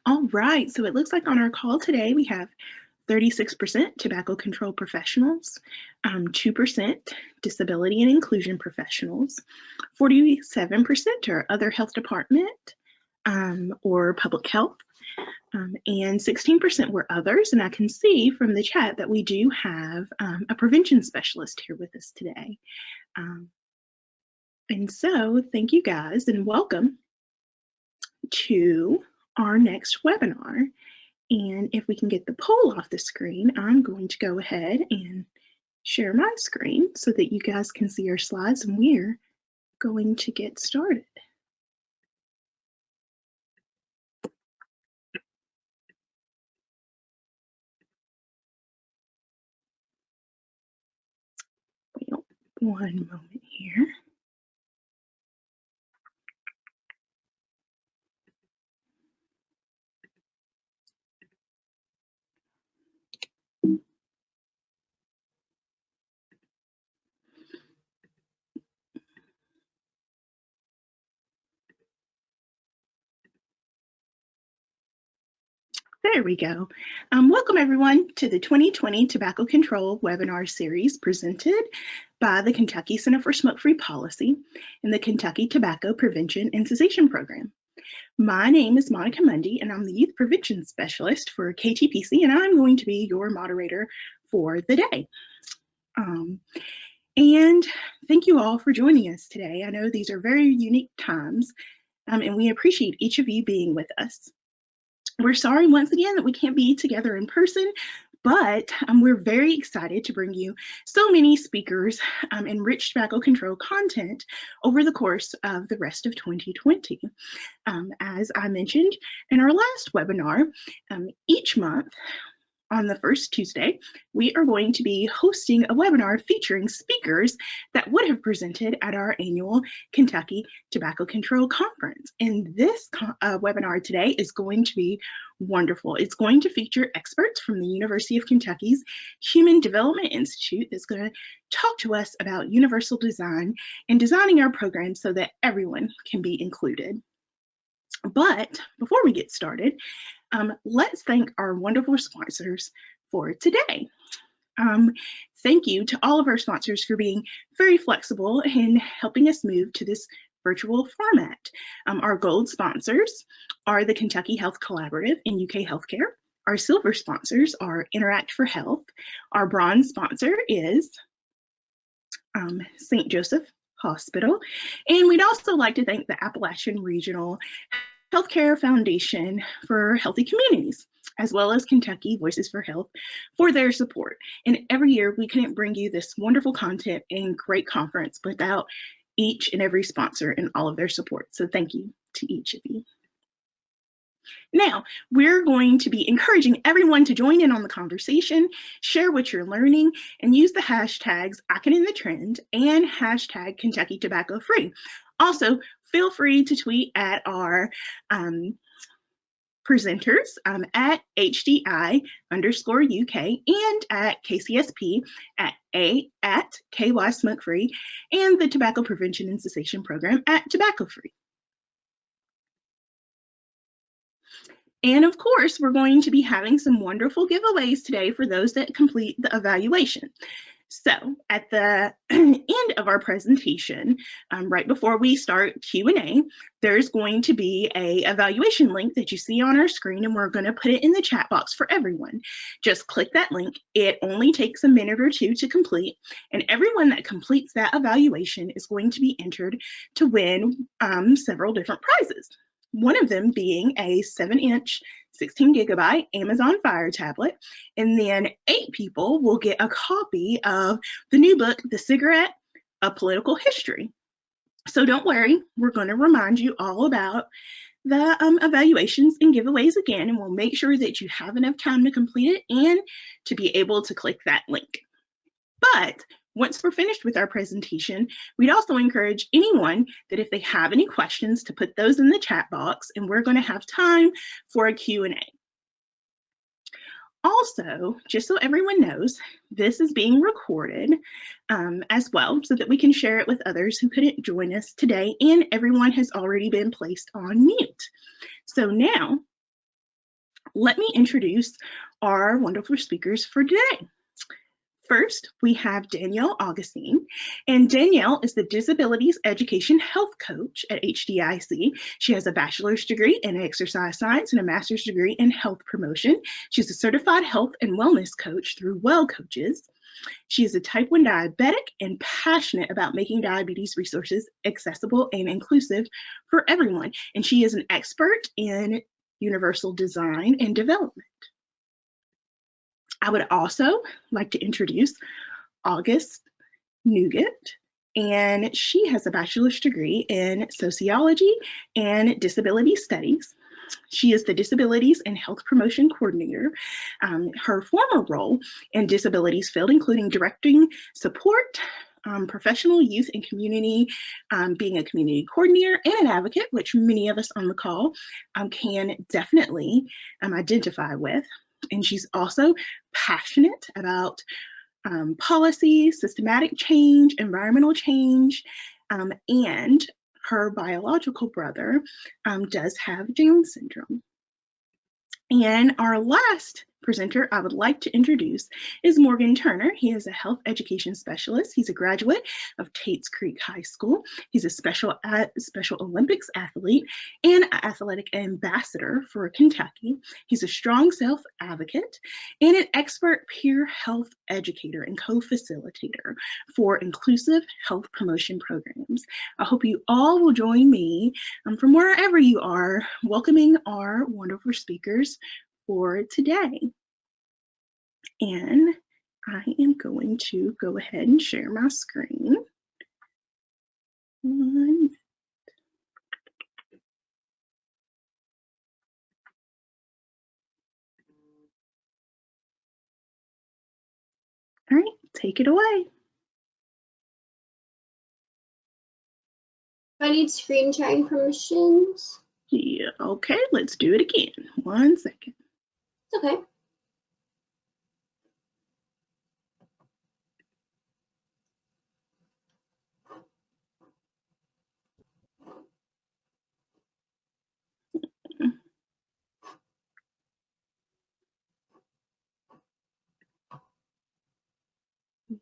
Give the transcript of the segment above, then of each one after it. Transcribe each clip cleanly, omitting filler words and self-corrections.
All right, so it looks like on our call today we have 36% tobacco control professionals, 2% disability and inclusion professionals, 47% are other health department or public health, and 16% were others. And I can see from the chat that we do have a prevention specialist here with us today. And so thank you guys and welcome to our next webinar. And if we can get the poll off the screen, I'm going to go ahead and share my screen so that you guys can see our slides, and we're going to get started. Well, one moment here. There we go. Welcome everyone to the 2020 Tobacco Control webinar series presented by the Kentucky Center for Smoke-Free Policy and the Kentucky Tobacco Prevention and Cessation Program. My name is Monica Mundy and I'm the Youth Prevention Specialist for KTPC, and I'm going to be your moderator for the day. And thank you all for joining us today. I know these are very unique times and we appreciate each of you being with us. We're sorry once again that we can't be together in person, but we're very excited to bring you so many speakers and rich tobacco control content over the course of the rest of 2020. As I mentioned in our last webinar, each month on the first Tuesday, we are going to be hosting a webinar featuring speakers that would have presented at our annual Kentucky Tobacco Control Conference. And this webinar today is going to be wonderful. It's going to feature experts from the University of Kentucky's Human Development Institute that's going to talk to us about universal design and designing our programs so that everyone can be included. But before we get started, let's thank our wonderful sponsors for today. Thank you to all of our sponsors for being very flexible in helping us move to this virtual format. Our gold sponsors are the Kentucky Health Collaborative and UK Healthcare. Our silver sponsors are Interact for Health. Our bronze sponsor is St. Joseph Hospital. And we'd also like to thank the Appalachian Regional Healthcare Foundation for Healthy Communities, as well as Kentucky Voices for Health for their support. And every year we couldn't bring you this wonderful content and great conference without each and every sponsor and all of their support. So thank you to each of you. Now, we're going to be encouraging everyone to join in on the conversation, share what you're learning, and use the hashtags #IconInTheTrend and hashtag Kentucky Tobacco Free. Also, feel free to tweet at our presenters at HDI_UK and at KCSP at KY Smoke Free and the Tobacco Prevention and Cessation Program at Tobacco Free. And of course, we're going to be having some wonderful giveaways today for those that complete the evaluation. So at the end of our presentation, right before we start Q&A, there's going to be an evaluation link that you see on our screen, and we're going to put it in the chat box for everyone. Just click that link. It only takes a minute or two to complete, and everyone that completes that evaluation is going to be entered to win several different prizes. One of them being a 7-inch 16GB Amazon Fire tablet, and then 8 people will get a copy of the new book, The Cigarette, A Political History. So don't worry, we're going to remind you all about the evaluations and giveaways again, and we'll make sure that you have enough time to complete it and to be able to click that link. But once we're finished with our presentation, we'd also encourage anyone that if they have any questions to put those in the chat box, and we're going to have time for a Q&A. Also, just so everyone knows, this is being recorded as well so that we can share it with others who couldn't join us today, and everyone has already been placed on mute. So now Let me introduce our wonderful speakers for today. First, we have Danielle Augustin, and Danielle is the Disabilities Education Health Coach at HDIC. She has a bachelor's degree in exercise science and a master's degree in health promotion. She's a certified health and wellness coach through Well Coaches. She is a type 1 diabetic and passionate about making diabetes resources accessible and inclusive for everyone. And she is an expert in universal design and development. I would also like to introduce August Nugent, and she has a bachelor's degree in sociology and disability studies. She is the Disabilities and Health Promotion Coordinator. Her former role in disabilities field, including directing support, professional youth and community, being a community coordinator and an advocate, which many of us on the call can definitely identify with. And she's also passionate about policy, systematic change, environmental change, and her biological brother does have Down syndrome. And our last presenter I would like to introduce is Morgan Turner. He is a health education specialist. He's a graduate of Tates Creek High School. He's a Special Olympics athlete and athletic ambassador for Kentucky. He's a strong self-advocate and an expert peer health educator and co-facilitator for inclusive health promotion programs. I hope you all will join me from wherever you are, welcoming our wonderful speakers for today. And I am going to go ahead and share my screen. All right, take it away. I need screen sharing permissions. Yeah, okay, let's do it again. 1 second. It's okay.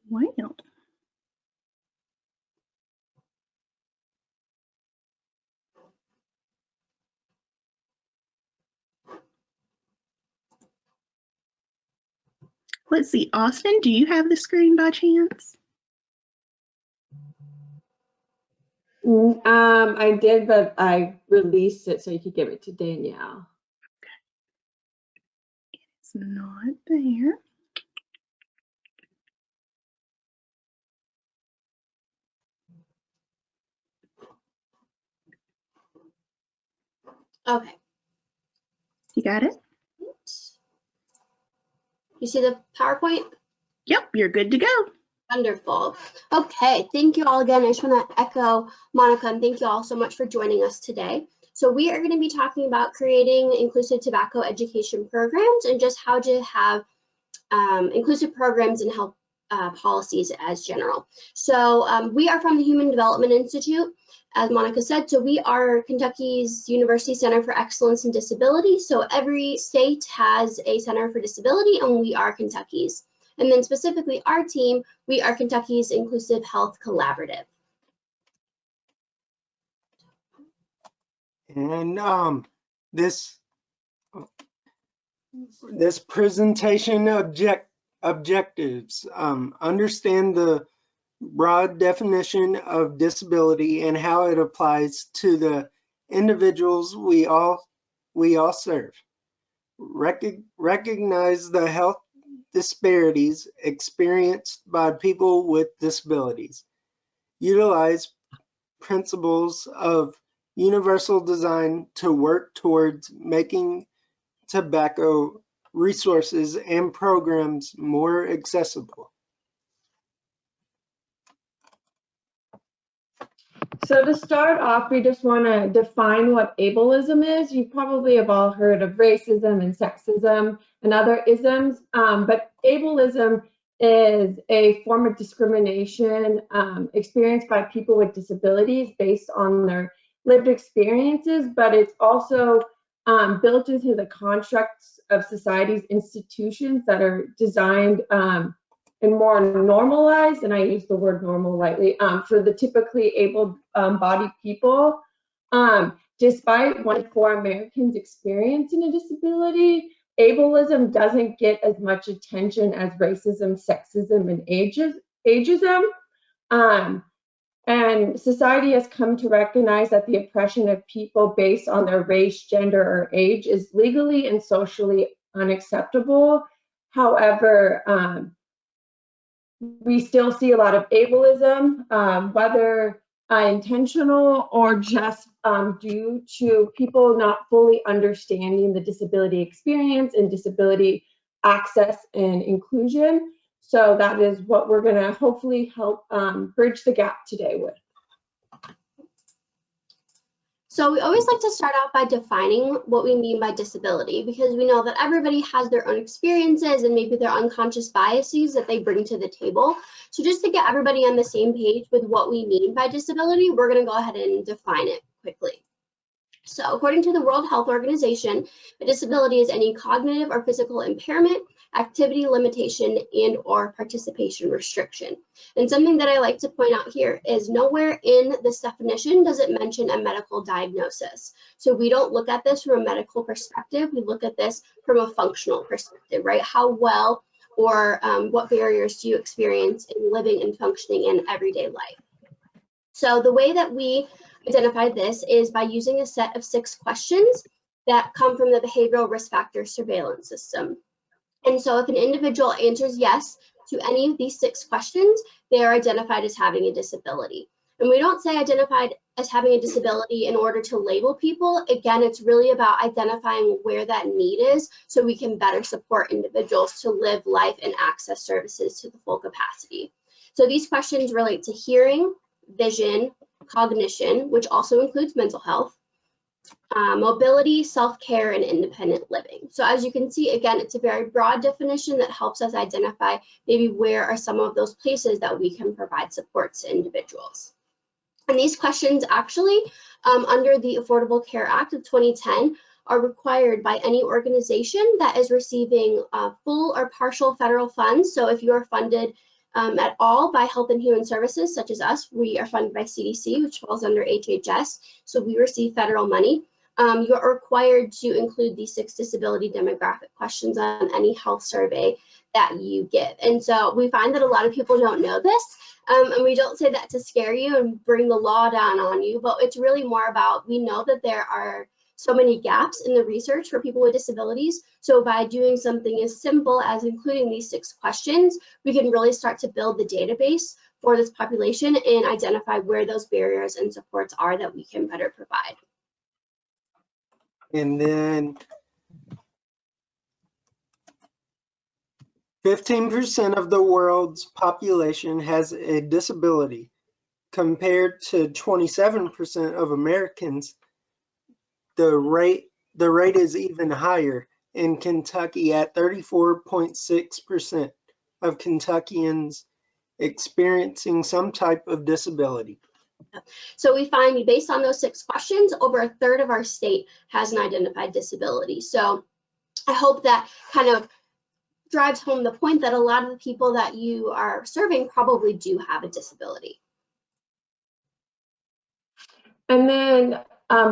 Wow. Let's see, Austin, do you have the screen by chance? I did, but I released it so you could give it to Danielle. It's not there. Okay. You got it? You see the PowerPoint? Yep, you're good to go. Wonderful. Okay, thank you all again. I just want to echo Monica and thank you all so much for joining us today. So we are going to be talking about creating inclusive tobacco education programs and just how to have inclusive programs and health policies as general. So we are from the Human Development Institute, as Monica said. So we are Kentucky's University Center for Excellence in Disability. So every state has a Center for Disability, and we are Kentucky's. And then specifically our team, we are Kentucky's Inclusive Health Collaborative. And this presentation objectives, understand the broad definition of disability and how it applies to the individuals we all serve. Recognize the health disparities experienced by people with disabilities. Utilize principles of universal design to work towards making tobacco resources and programs more accessible. So to start off, we just want to define what ableism is. You probably have all heard of racism and sexism and other isms, but ableism is a form of discrimination experienced by people with disabilities based on their lived experiences, but it's also built into the constructs of society's institutions that are designed and more normalized, and I use the word normal lightly, for the typically able-bodied people. Despite 1 in 4 Americans experiencing a disability, ableism doesn't get as much attention as racism, sexism, and ageism. And society has come to recognize that the oppression of people based on their race, gender, or age is legally and socially unacceptable. However, we still see a lot of ableism, whether intentional or just due to people not fully understanding the disability experience and disability access and inclusion. So that is what we're going to hopefully help bridge the gap today with. So we always like to start out by defining what we mean by disability, because we know that everybody has their own experiences and maybe their unconscious biases that they bring to the table. So just to get everybody on the same page with what we mean by disability, we're going to go ahead and define it quickly. So according to the World Health Organization, a disability is any cognitive or physical impairment, activity limitation, and or participation restriction. And something that I like to point out here is nowhere in this definition does it mention a medical diagnosis. So we don't look at this from a medical perspective, we look at this from a functional perspective, right? How well or what barriers do you experience in living and functioning in everyday life? So the way that we identify this is by using a set of 6 questions that come from the Behavioral Risk Factor Surveillance System. And so if an individual answers yes to any of these 6 questions, they are identified as having a disability. And we don't say identified as having a disability in order to label people. Again, it's really about identifying where that need is so we can better support individuals to live life and access services to the full capacity. So these questions relate to hearing, vision, cognition, which also includes mental health, mobility, self-care, and independent living. So as you can see, again, it's a very broad definition that helps us identify maybe where are some of those places that we can provide support to individuals. And these questions actually, under the Affordable Care Act of 2010, are required by any organization that is receiving full or partial federal funds. So if you are funded at all by Health and Human Services, such as us, we are funded by CDC, which falls under HHS, so we receive federal money. You're required to include these 6 disability demographic questions on any health survey that you give. And so we find that a lot of people don't know this, and we don't say that to scare you and bring the law down on you, but it's really more about, we know that there are so many gaps in the research for people with disabilities. So by doing something as simple as including these 6 questions, we can really start to build the database for this population and identify where those barriers and supports are that we can better provide. And then 15% of the world's population has a disability, compared to 27% of Americans. The rate is even higher in Kentucky at 34.6% of Kentuckians experiencing some type of disability. So we find, based on those 6 questions, over 1/3 of our state has an identified disability. So I hope that kind of drives home the point that a lot of the people that you are serving probably do have a disability. And then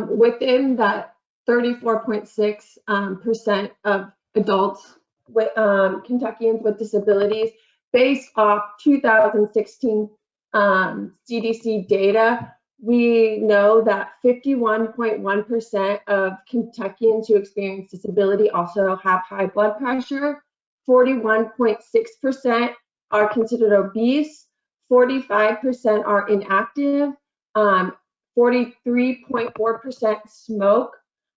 within that 34.6% of adults with Kentuckians with disabilities, based off 2016 CDC data, we know that 51.1% of Kentuckians who experience disability also have high blood pressure, 41.6% are considered obese, 45% are inactive, 43.4% smoke.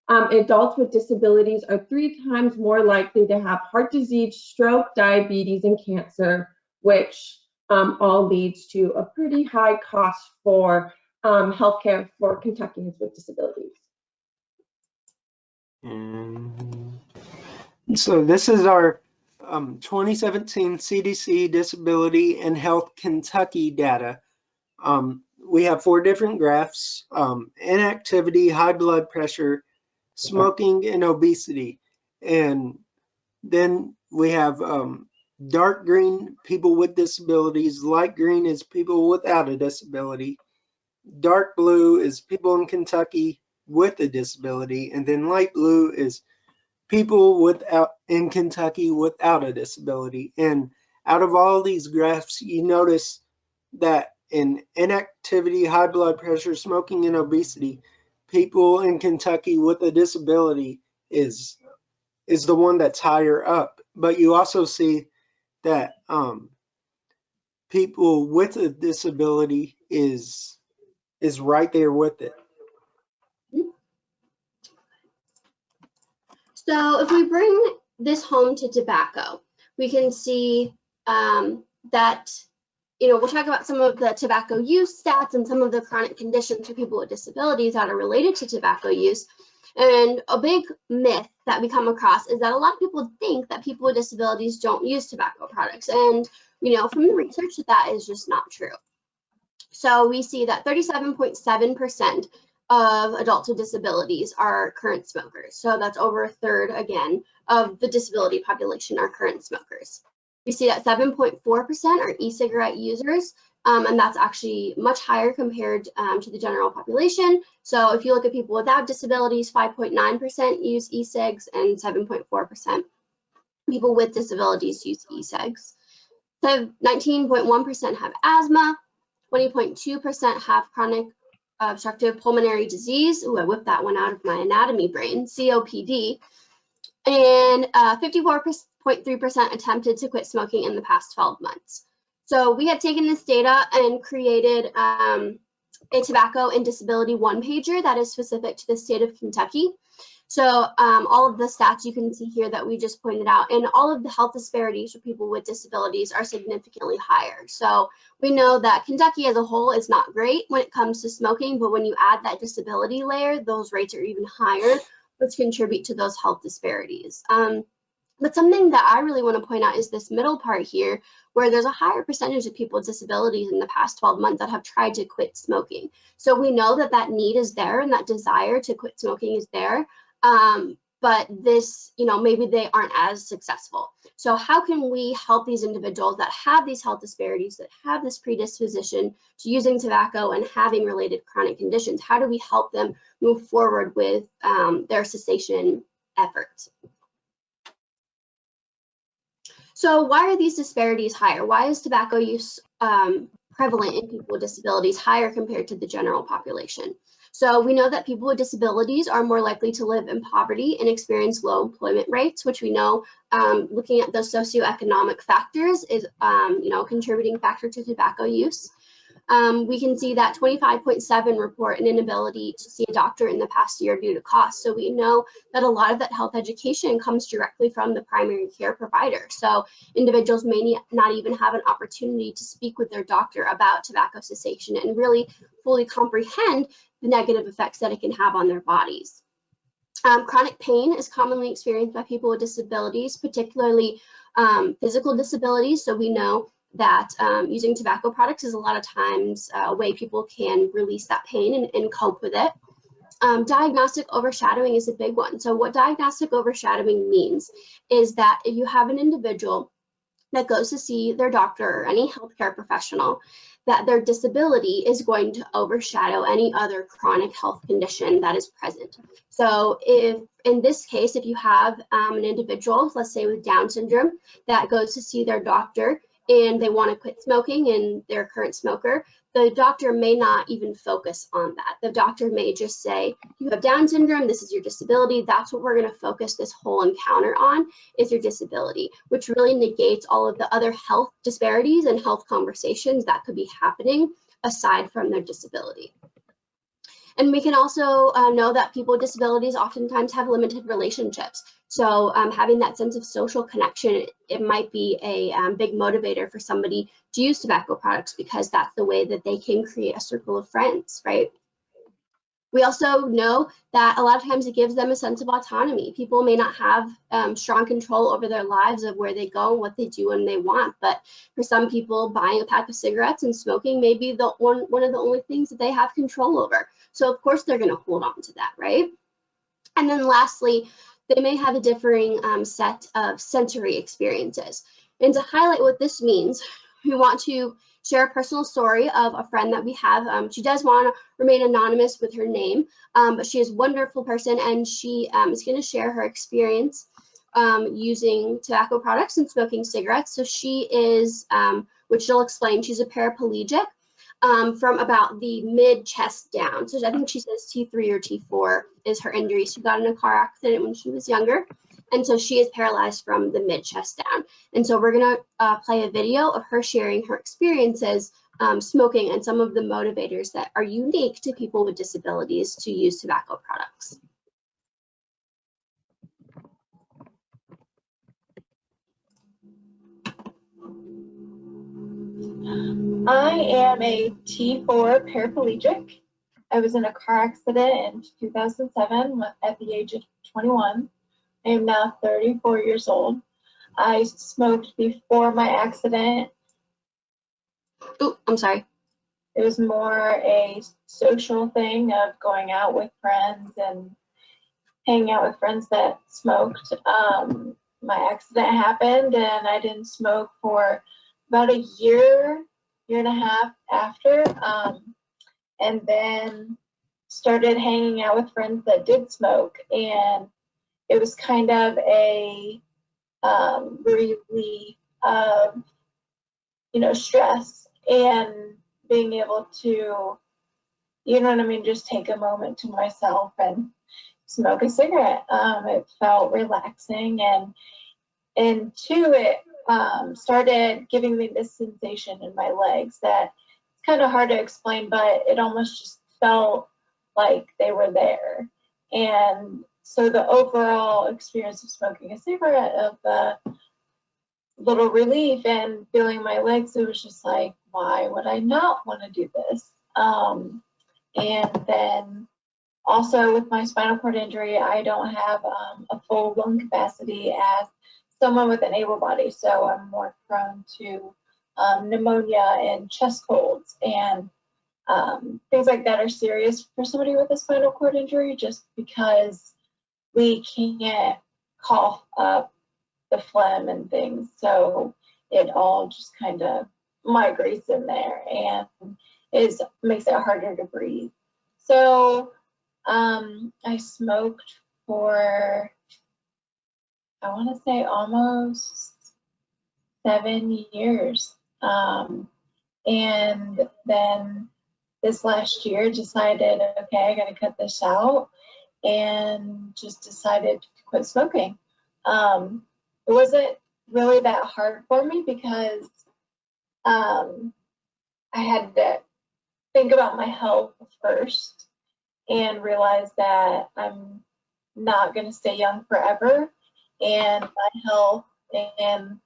Adults with disabilities are 3 times more likely to have heart disease, stroke, diabetes, and cancer, which all leads to a pretty high cost for healthcare for Kentuckians with disabilities. And so this is our 2017 CDC Disability and Health Kentucky data. We have 4 different graphs: inactivity, high blood pressure, smoking, and obesity. And then we have dark green, people with disabilities. Light green is people without a disability. Dark blue is people in Kentucky with a disability. And then light blue is people in Kentucky without a disability. And out of all these graphs, you notice that in inactivity, high blood pressure, smoking, and obesity, people in Kentucky with a disability is the one that's higher up. But you also see that people with a disability is right there with it. So if we bring this home to tobacco, we can see that, we'll talk about some of the tobacco use stats and some of the chronic conditions for people with disabilities that are related to tobacco use. And a big myth that we come across is that a lot of people think that people with disabilities don't use tobacco products. And, from the research, that is just not true. So we see that 37.7% of adults with disabilities are current smokers. So that's over a third, again, of the disability population are current smokers. We see that 7.4% are e-cigarette users, and that's actually much higher compared to the general population. So if you look at people without disabilities, 5.9% use e-cigs and 7.4% people with disabilities use e-cigs. So 19.1% have asthma, 20.2% have chronic obstructive pulmonary disease. Ooh, I whipped that one out of my anatomy brain, COPD. And 54.3% attempted to quit smoking in the past 12 months. So we have taken this data and created a tobacco and disability one-pager that is specific to the state of Kentucky. So all of the stats you can see here that we just pointed out, and all of the health disparities for people with disabilities are significantly higher. So we know that Kentucky as a whole is not great when it comes to smoking, but when you add that disability layer, those rates are even higher, which contribute to those health disparities. But something that I really want to point out is this middle part here, where there's a higher percentage of people with disabilities in the past 12 months that have tried to quit smoking. So we know that that need is there and that desire to quit smoking is there. But this, maybe they aren't as successful. So how can we help these individuals that have these health disparities, that have this predisposition to using tobacco and having related chronic conditions? How do we help them move forward with their cessation efforts? So why are these disparities higher? Why is tobacco use prevalent in people with disabilities higher compared to the general population? So we know that people with disabilities are more likely to live in poverty and experience low employment rates, which we know looking at those socioeconomic factors is a contributing factor to tobacco use. We can see that 25.7% report an inability to see a doctor in the past year due to cost. So we know that a lot of that health education comes directly from the primary care provider. So individuals may not even have an opportunity to speak with their doctor about tobacco cessation and really fully comprehend the negative effects that it can have on their bodies. Chronic pain is commonly experienced by people with disabilities, particularly physical disabilities. So we know that using tobacco products is a lot of times a way people can release that pain and cope with it. Diagnostic overshadowing is a big one. So what diagnostic overshadowing means is that if you have an individual that goes to see their doctor or any healthcare professional, that their disability is going to overshadow any other chronic health condition that is present. So if in this case, if you have an individual, let's say with Down syndrome, that goes to see their doctor and they want to quit smoking and they're a current smoker, the doctor may not even focus on that. The doctor may just say, you have Down syndrome, this is your disability, that's what we're going to focus this whole encounter on, is your disability, which really negates all of the other health disparities and health conversations that could be happening aside from their disability. And we can also know that people with disabilities oftentimes have limited relationships. So having that sense of social connection, it might be a big motivator for somebody to use tobacco products because that's the way that they can create a circle of friends, right? We also know that a lot of times it gives them a sense of autonomy. People may not have strong control over their lives of where they go and what they do when they want, but for some people, buying a pack of cigarettes and smoking may be one of the only things that they have control over. So of course they're going to hold on to that, right? And then lastly, they may have a differing set of sensory experiences. And to highlight what this means, we want to share a personal story of a friend that we have. She does want to remain anonymous with her name, but she is a wonderful person, and she is going to share her experience using tobacco products and smoking cigarettes. So she is, which she'll explain, she's a paraplegic from about the mid-chest down. So I think she says T3 or T4 is her injury. She got in a car accident when she was younger, and so she is paralyzed from the mid-chest down. And so we're going to play a video of her sharing her experiences smoking and some of the motivators that are unique to people with disabilities to use tobacco products. I am a T4 paraplegic. I was in a car accident in 2007 at the age of 21. I am now 34 years old. I smoked before my accident. Oh, I'm sorry. It was more a social thing of going out with friends and hanging out with friends that smoked. My accident happened and I didn't smoke for about a year and a half after, and then started hanging out with friends that did smoke, and it was kind of a relief of, stress and being able to, just take a moment to myself and smoke a cigarette. It felt relaxing, and two, it started giving me this sensation in my legs that it's kind of hard to explain, but it almost just felt like they were there. And so the overall experience of smoking a cigarette, of the little relief and feeling my legs, it was just like, why would I not want to do this? And then also with my spinal cord injury, I don't have a full lung capacity as someone with an able body, so I'm more prone to pneumonia and chest colds, and things like that are serious for somebody with a spinal cord injury, just because we can't cough up the phlegm and things, so it all just kind of migrates in there and makes it harder to breathe. So I smoked for, I want to say, almost 7 years. And then this last year decided, okay, I got to cut this out, and just decided to quit smoking. It wasn't really that hard for me because I had to think about my health first and realize that I'm not going to stay young forever, and my health and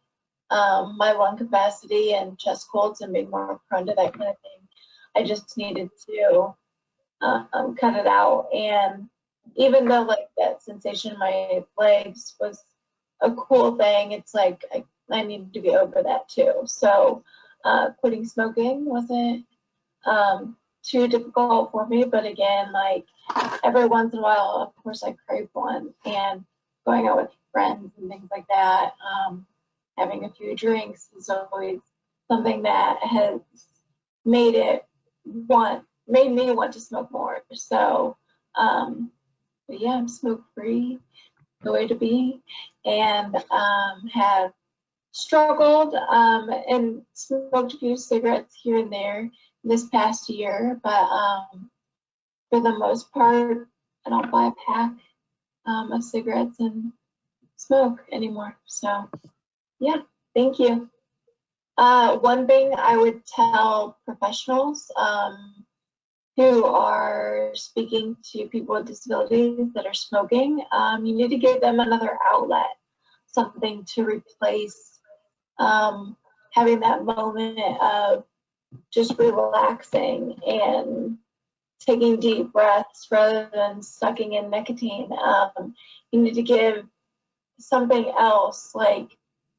my lung capacity and chest colds and being more prone to that kind of thing, I just needed to cut it out. And even though like that sensation in my legs was a cool thing, it's like I needed to be over that too. So quitting smoking wasn't too difficult for me, but again, like every once in a while, of course, I crave one, and going out with friends and things like that, having a few drinks is always something that has made me want to smoke more. So, but yeah, I'm smoke free, the way to be, and have struggled and smoked a few cigarettes here and there this past year, but for the most part, I don't buy a pack of cigarettes and smoke anymore. So yeah, thank you. One thing I would tell professionals who are speaking to people with disabilities that are smoking, you need to give them another outlet, something to replace having that moment of just relaxing and taking deep breaths rather than sucking in nicotine. You need to give something else, like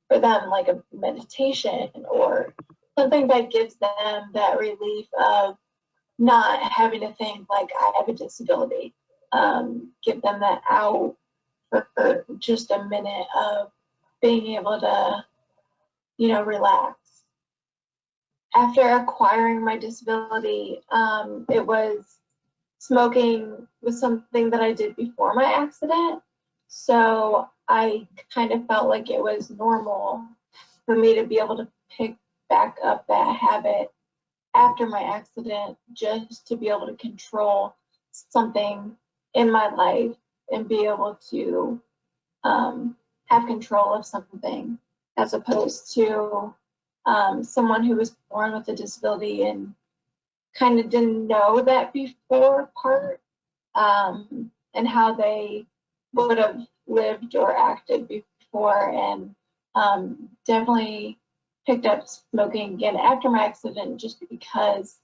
for them, like a meditation or something that gives them that relief of not having to think like I have a disability. give them that out for just a minute of being able to, relax. After acquiring my disability, smoking was something that I did before my accident. So I kind of felt like it was normal for me to be able to pick back up that habit after my accident, just to be able to control something in my life and be able to have control of something, as opposed to someone who was born with a disability and kind of didn't know that before part, and how they would have lived or acted before, and definitely picked up smoking again after my accident, just because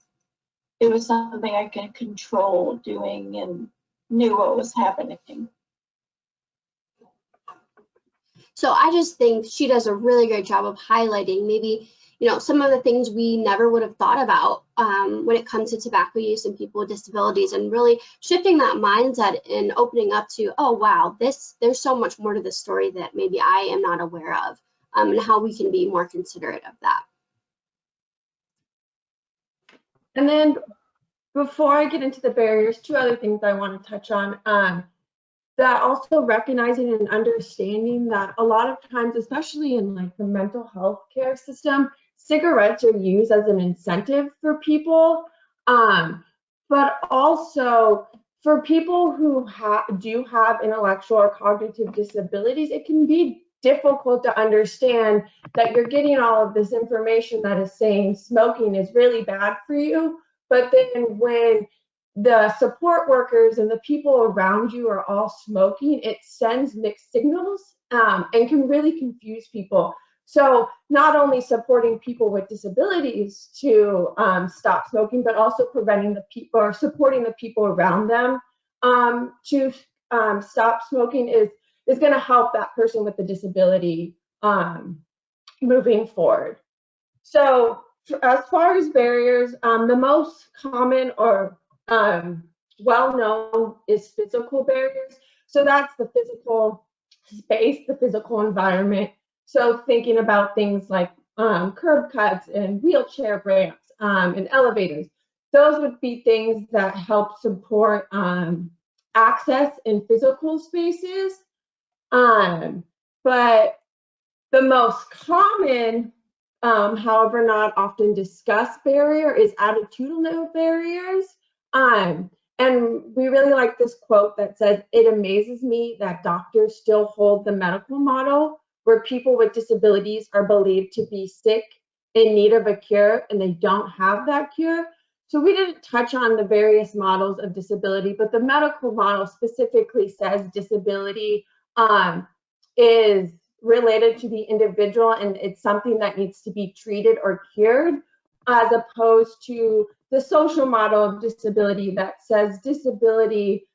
it was something I could control doing and knew what was happening. So I just think she does a really great job of highlighting maybe, some of the things we never would have thought about when it comes to tobacco use and people with disabilities, and really shifting that mindset and opening up to, oh, wow, there's so much more to this story that maybe I am not aware of, and how we can be more considerate of that. And then before I get into the barriers, 2 other things I want to touch on. That also recognizing and understanding that a lot of times, especially in like the mental health care system, cigarettes are used as an incentive for people, but also for people who do have intellectual or cognitive disabilities, it can be difficult to understand that you're getting all of this information that is saying smoking is really bad for you, but then when the support workers and the people around you are all smoking, it sends mixed signals and can really confuse people. So not only supporting people with disabilities to stop smoking, but also preventing the people or supporting the people around them to stop smoking is going to help that person with the disability moving forward. So as far as barriers, the most common or well-known is physical barriers. So that's the physical space, the physical environment. So thinking about things like curb cuts and wheelchair ramps and elevators, those would be things that help support access in physical spaces. But the most common, however not often discussed barrier is attitudinal barriers. And we really like this quote that says, "It amazes me that doctors still hold the medical model where people with disabilities are believed to be sick, in need of a cure, and they don't have that cure." So we didn't touch on the various models of disability, but the medical model specifically says disability is related to the individual, and it's something that needs to be treated or cured, as opposed to the social model of disability that says disability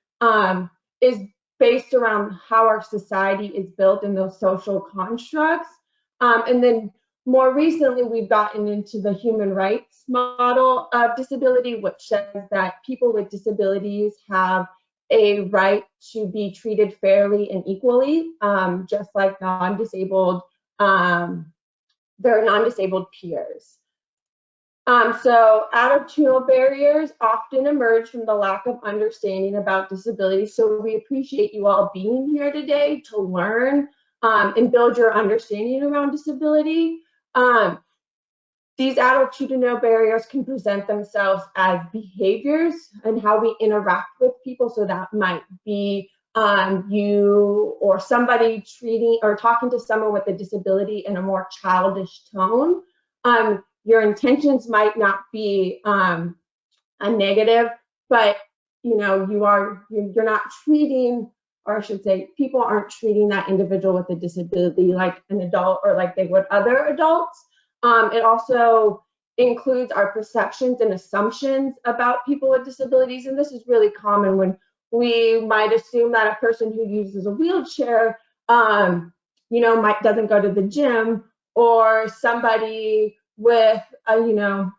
is based around how our society is built in those social constructs. And then more recently, we've gotten into the human rights model of disability, which says that people with disabilities have a right to be treated fairly and equally, just like their non-disabled peers. So attitudinal barriers often emerge from the lack of understanding about disability. So we appreciate you all being here today to learn and build your understanding around disability. These attitudinal barriers can present themselves as behaviors and how we interact with people. So that might be you or somebody treating or talking to someone with a disability in a more childish tone. Your intentions might not be a negative, but you're not treating, or I should say, people aren't treating that individual with a disability like an adult or like they would other adults. It also includes our perceptions and assumptions about people with disabilities, and this is really common when we might assume that a person who uses a wheelchair, doesn't go to the gym, or somebody with an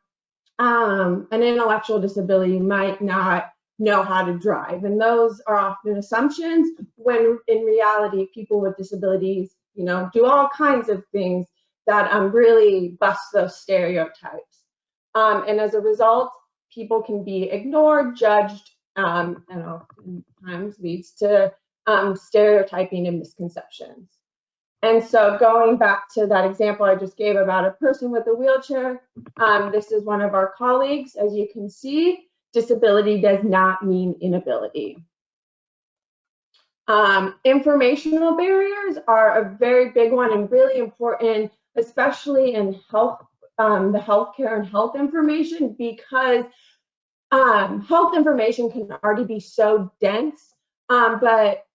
intellectual disability might not know how to drive. And those are often assumptions when in reality, people with disabilities, you know, do all kinds of things that really bust those stereotypes. And as a result, people can be ignored, judged, and oftentimes leads to stereotyping and misconceptions. And so going back to that example I just gave about a person with a wheelchair, this is one of our colleagues. As you can see, disability does not mean inability. Informational barriers are a very big one and really important, especially in health, the healthcare and health information, because health information can already be so dense, but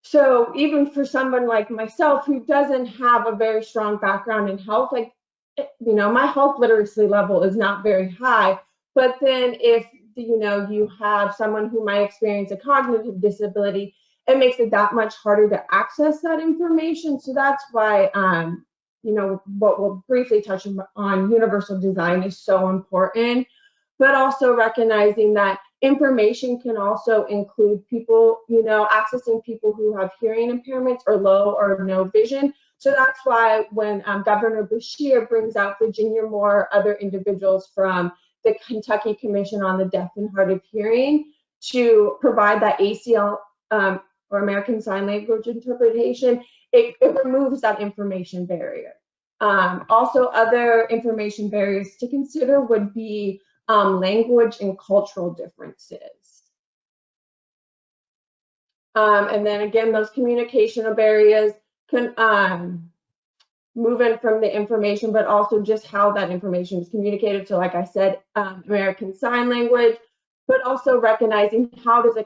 so even for someone like myself who doesn't have a very strong background in health, like, you know, my health literacy level is not very high, but then if, you know, you have someone who might experience a cognitive disability, it makes it that much harder to access that information. So that's why, you know, what we'll briefly touch on universal design is so important, but also recognizing that information can also include people, you know, accessing people who have hearing impairments or low or no vision. So that's why when Governor Beshear brings out Virginia Moore, other individuals from the Kentucky Commission on the Deaf and Hard of Hearing to provide that ACL or American Sign Language interpretation, it removes that information barrier. Also, other information barriers to consider would be language and cultural differences. And then again, those communicational barriers can move in from the information, but also just how that information is communicated. So like I said, American Sign Language, but also recognizing how does a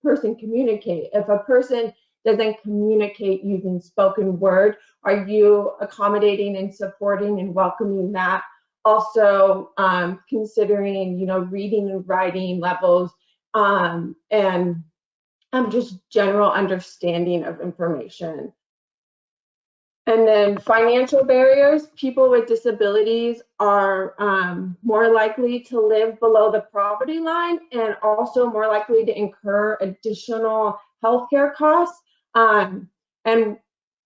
person communicate. If a person doesn't communicate using spoken word, are you accommodating and supporting and welcoming that? Also considering, you know, reading and writing levels and just general understanding of information. And then financial barriers. People with disabilities are more likely to live below the poverty line and also more likely to incur additional healthcare costs. And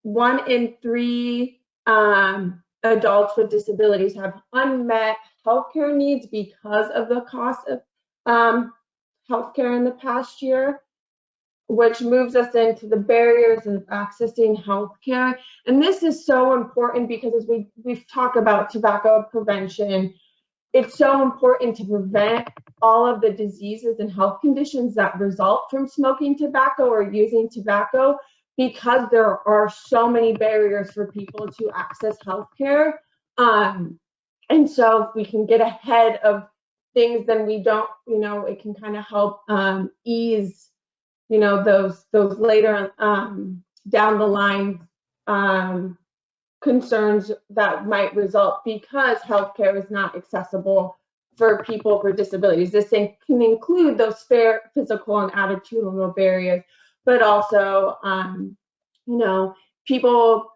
1 in 3 adults with disabilities have unmet healthcare needs because of the cost of healthcare in the past year, which moves us into the barriers of accessing healthcare. And this is so important because as we've talked about tobacco prevention, it's so important to prevent all of the diseases and health conditions that result from smoking tobacco or using tobacco, because there are so many barriers for people to access healthcare. And so if we can get ahead of things, then we don't, you know, it can kind of help ease, you know, those later down the line concerns that might result because healthcare is not accessible for people with disabilities. This thing can include those physical and attitudinal barriers, but also, you know, people,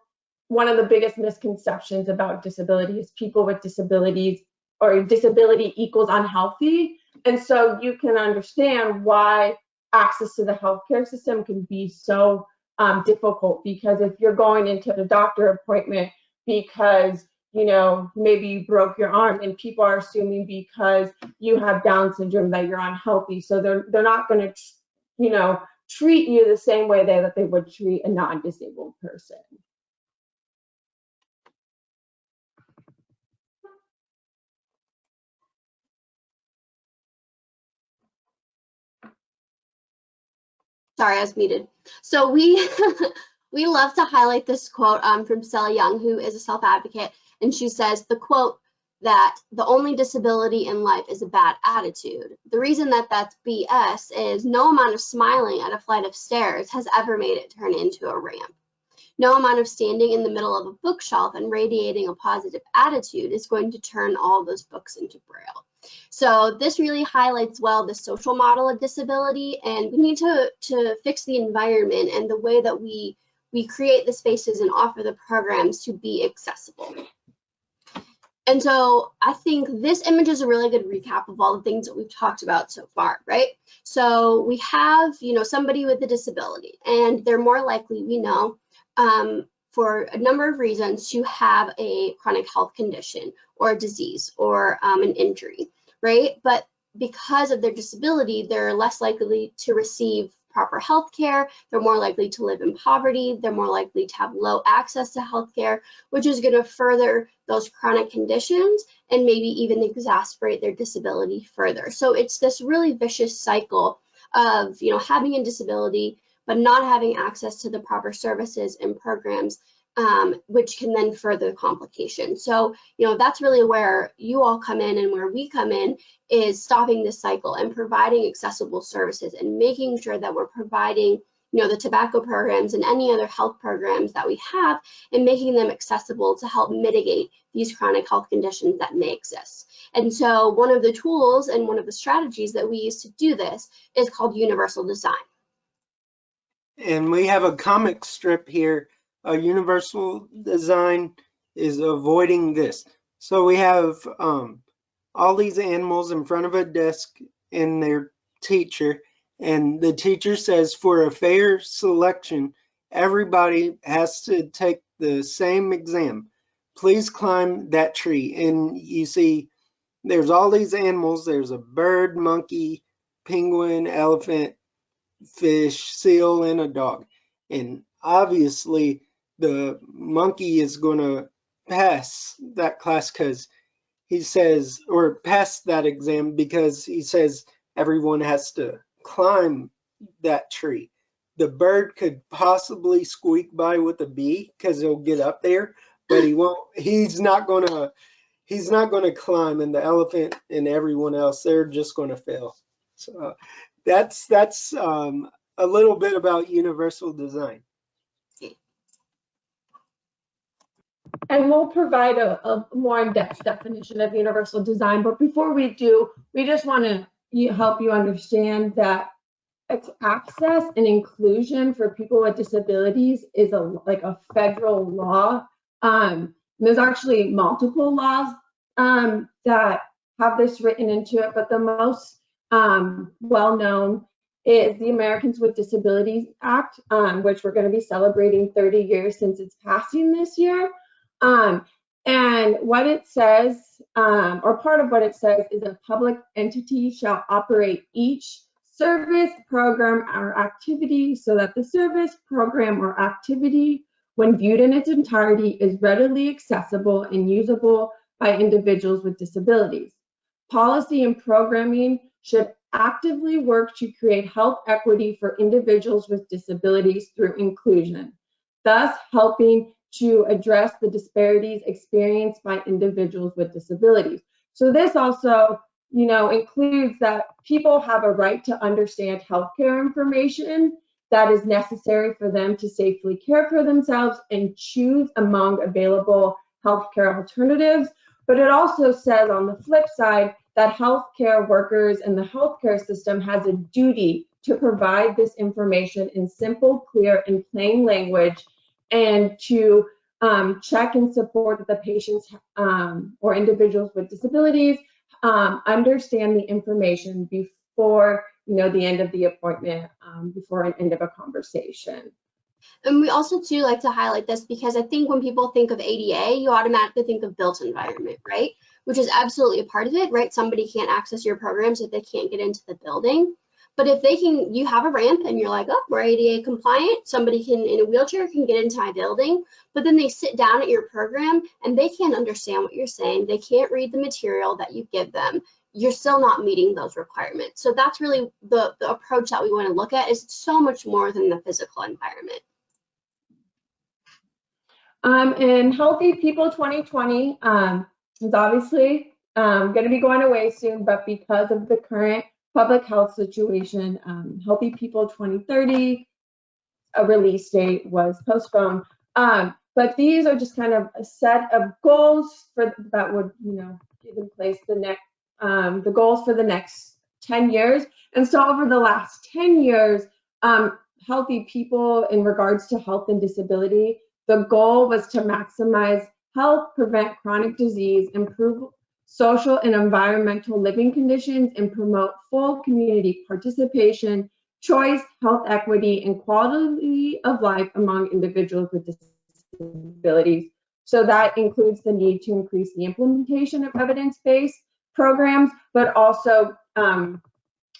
one of the biggest misconceptions about disability is people with disabilities or disability equals unhealthy. And so you can understand why access to the healthcare system can be so difficult, because if you're going into a doctor appointment because, you know, maybe you broke your arm and people are assuming because you have Down syndrome that you're unhealthy. So they're not going to, you know, treat you the same way that they would treat a non-disabled person. Sorry, I was muted. So we we love to highlight this quote from Stella Young, who is a self-advocate, and she says the quote that the only disability in life is a bad attitude. The reason that that's BS is no amount of smiling at a flight of stairs has ever made it turn into a ramp. No amount of standing in the middle of a bookshelf and radiating a positive attitude is going to turn all those books into Braille. So this really highlights well the social model of disability, and we need to fix the environment and the way that we create the spaces and offer the programs to be accessible. And so I think this image is a really good recap of all the things that we've talked about so far, right? So we have, somebody with a disability, and they're more likely, we know, for a number of reasons, to have a chronic health condition or a disease or an injury, right? But because of their disability, they're less likely to receive proper health care, they're more likely to live in poverty, they're more likely to have low access to health care, which is going to further those chronic conditions and maybe even exacerbate their disability further. So it's this really vicious cycle of, having a disability, but not having access to the proper services and programs, which can then further complications. So, that's really where you all come in, and where we come in is stopping this cycle and providing accessible services and making sure that we're providing, the tobacco programs and any other health programs that we have, and making them accessible to help mitigate these chronic health conditions that may exist. And so one of the tools and one of the strategies that we use to do this is called universal design. And we have a comic strip here. A universal design is avoiding this. So we have all these animals in front of a desk and their teacher, and the teacher says, for a fair selection, everybody has to take the same exam. Please climb that tree. And you see there's all these animals. There's a bird, monkey, penguin, elephant, fish, seal, and a dog. And obviously the monkey is going to pass that class because he says, or pass that exam because he says everyone has to climb that tree. The bird could possibly squeak by with a bee because he'll get up there, but he won't. He's not going to climb. And the elephant and everyone else, they're just going to fail. So that's a little bit about universal design. And we'll provide a more in-depth definition of universal design. But before we do, we just want to help you understand that access and inclusion for people with disabilities is like a federal law. There's actually multiple laws that have this written into it, but the most well-known is the Americans with Disabilities Act, which we're going to be celebrating 30 years since its passing this year. And what it says, or part of what it says, is a public entity shall operate each service, program, or activity so that the service, program, or activity, when viewed in its entirety, is readily accessible and usable by individuals with disabilities. Policy and programming should actively work to create health equity for individuals with disabilities through inclusion, thus helping to address the disparities experienced by individuals with disabilities. So this also, includes that people have a right to understand healthcare information that is necessary for them to safely care for themselves and choose among available healthcare alternatives. But it also says on the flip side that healthcare workers and the healthcare system has a duty to provide this information in simple, clear, and plain language, and to check and support that the patients or individuals with disabilities understand the information before the end of the appointment, before an end of a conversation. And we also too like to highlight this because I think when people think of ADA, you automatically think of built environment, right? Which is absolutely a part of it, right? Somebody can't access your programs if they can't get into the building. But if they can, you have a ramp and you're like, oh, we're ADA compliant, somebody can, in a wheelchair, can get into my building, but then they sit down at your program and they can't understand what you're saying. They can't read the material that you give them. You're still not meeting those requirements. So that's really the approach that we want to look at, is so much more than the physical environment. And Healthy People 2020 is obviously going to be going away soon, but because of the current public health situation, Healthy People 2030, a release date was postponed. But these are just kind of a set of goals that would, give in place the goals for the next 10 years. And so over the last 10 years, Healthy People, in regards to health and disability, the goal was to maximize health, prevent chronic disease, improve social and environmental living conditions, and promote full community participation, choice, health equity, and quality of life among individuals with disabilities. So that includes the need to increase the implementation of evidence-based programs, but also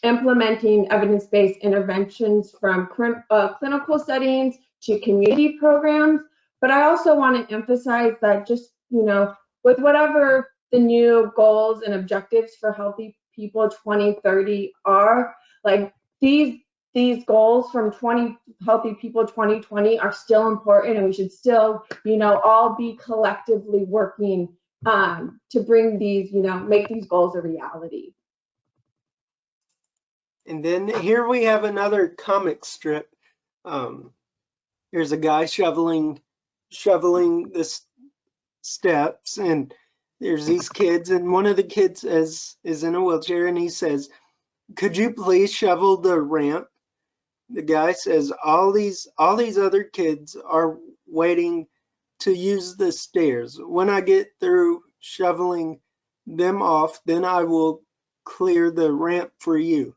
implementing evidence-based interventions from clinical settings to community programs. But I also want to emphasize that just, with whatever the new goals and objectives for Healthy People 2030 are, like these goals from Healthy People 2020 are still important, and we should still, all be collectively working to bring these, make these goals a reality. And then here we have another comic strip. Here's a guy shoveling the steps, and there's these kids, and one of the kids is in a wheelchair, and he says, "Could you please shovel the ramp?" The guy says, all these other kids are waiting to use the stairs. When I get through shoveling them off, then I will clear the ramp for you.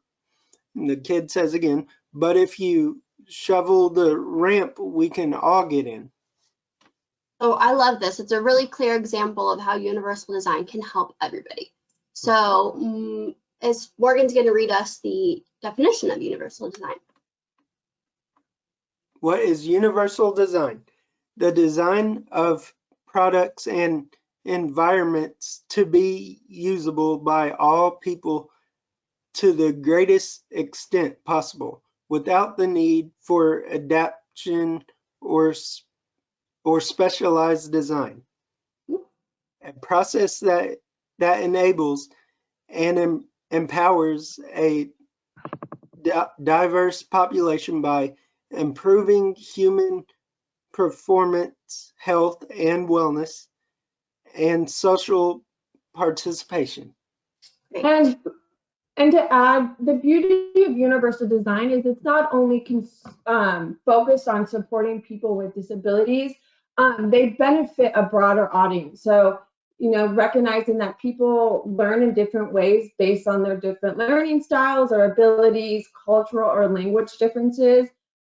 And the kid says again, but if you shovel the ramp, we can all get in. Oh, I love this. It's a really clear example of how universal design can help everybody. So as Morgan's going to read us the definition of universal design. What is universal design? The design of products and environments to be usable by all people to the greatest extent possible, without the need for adaptation or specialized design. A process that enables and empowers a diverse population by improving human performance, health and wellness, and social participation. And to add, the beauty of universal design is it's not only focused on supporting people with disabilities, they benefit a broader audience. So, recognizing that people learn in different ways based on their different learning styles or abilities, cultural or language differences,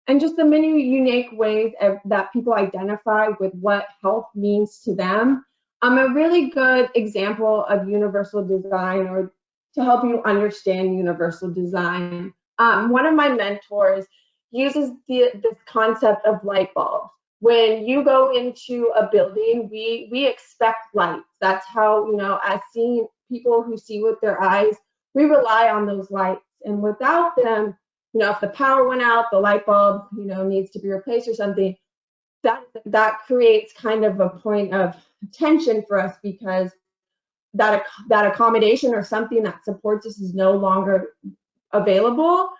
and just the many unique ways that people identify with what health means to them. A really good example of universal design, or to help you understand universal design, one of my mentors uses this concept of light bulbs. When you go into a building, we expect lights. That's how, as seeing people who see with their eyes, we rely on those lights. And without them, if the power went out, the light bulb, needs to be replaced or something, that creates kind of a point of tension for us, because that accommodation or something that supports us is no longer available.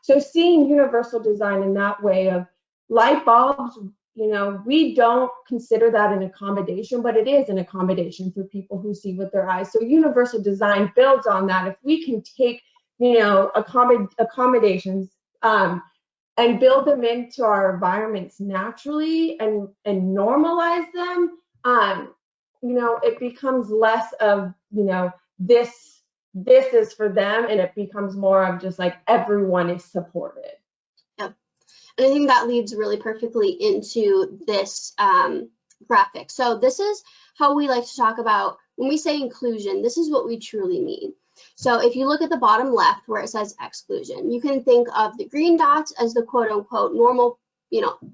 So seeing universal design in that way of light bulbs, we don't consider that an accommodation, but it is an accommodation for people who see with their eyes. So universal design builds on that. If we can take, accommodations and build them into our environments naturally and normalize them, it becomes less of, this is for them, and it becomes more of just like everyone is supported. Yep. And I think that leads really perfectly into this graphic. So this is how we like to talk about when we say inclusion. This is what we truly mean. So if you look at the bottom left where it says exclusion, you can think of the green dots as the quote unquote normal,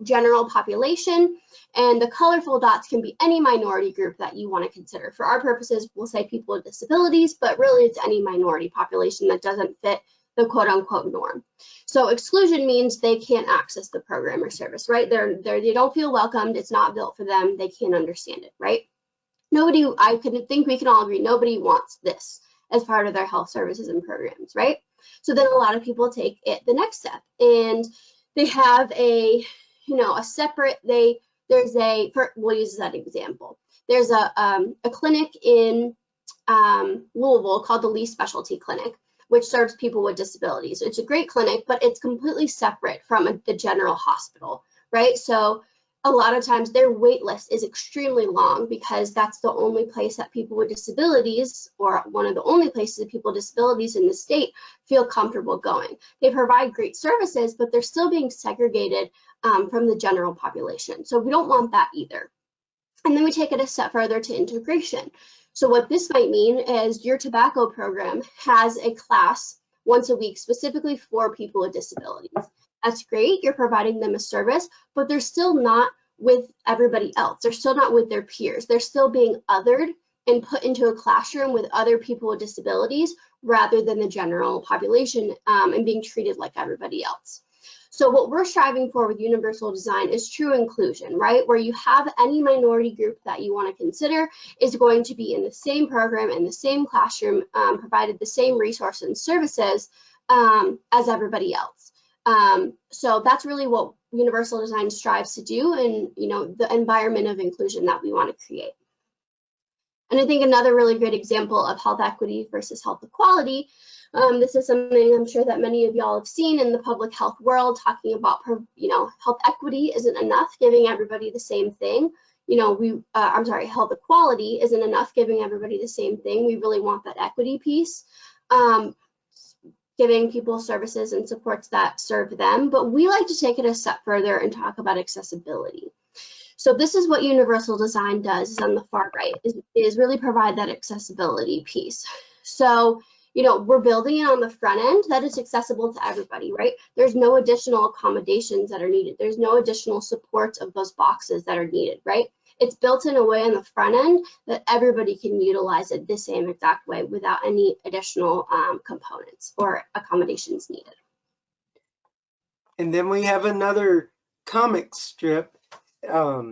general population, and the colorful dots can be any minority group that you want to consider. For our purposes, we'll say people with disabilities, but really it's any minority population that doesn't fit the quote unquote norm. So exclusion means they can't access the program or service, right? They don't feel welcomed. It's not built for them. They can't understand it, right? I think we can all agree, nobody wants this as part of their health services and programs, right? So then a lot of people take it the next step, and they have a separate, we'll use that example. There's a clinic in Louisville called the Lee Specialty Clinic, which serves people with disabilities. It's a great clinic, but it's completely separate from the general hospital, right? So a lot of times their wait list is extremely long because that's the only place that people with disabilities, or one of the only places that people with disabilities in the state feel comfortable going. They provide great services, but they're still being segregated from the general population. So we don't want that either. And then we take it a step further to integration. So what this might mean is your tobacco program has a class once a week specifically for people with disabilities. That's great, you're providing them a service, but they're still not with everybody else. They're still not with their peers. They're still being othered and put into a classroom with other people with disabilities rather than the general population, and being treated like everybody else. So what we're striving for with universal design is true inclusion, right? Where you have any minority group that you want to consider is going to be in the same program, in the same classroom, provided the same resources and services as everybody else. So that's really what universal design strives to do, and the environment of inclusion that we want to create. And I think another really great example of health equity versus health equality, this is something I'm sure that many of y'all have seen in the public health world, talking about, health equity isn't enough, giving everybody the same thing. Health equality isn't enough, giving everybody the same thing. We really want that equity piece. Giving people services and supports that serve them, but we like to take it a step further and talk about accessibility. So this is what universal design does, is on the far right, is really provide that accessibility piece. So, we're building it on the front end that is accessible to everybody, right? There's no additional accommodations that are needed. There's no additional supports of those boxes that are needed, right? It's built in a way on the front end that everybody can utilize it the same exact way without any additional components or accommodations needed. And then we have another comic strip. A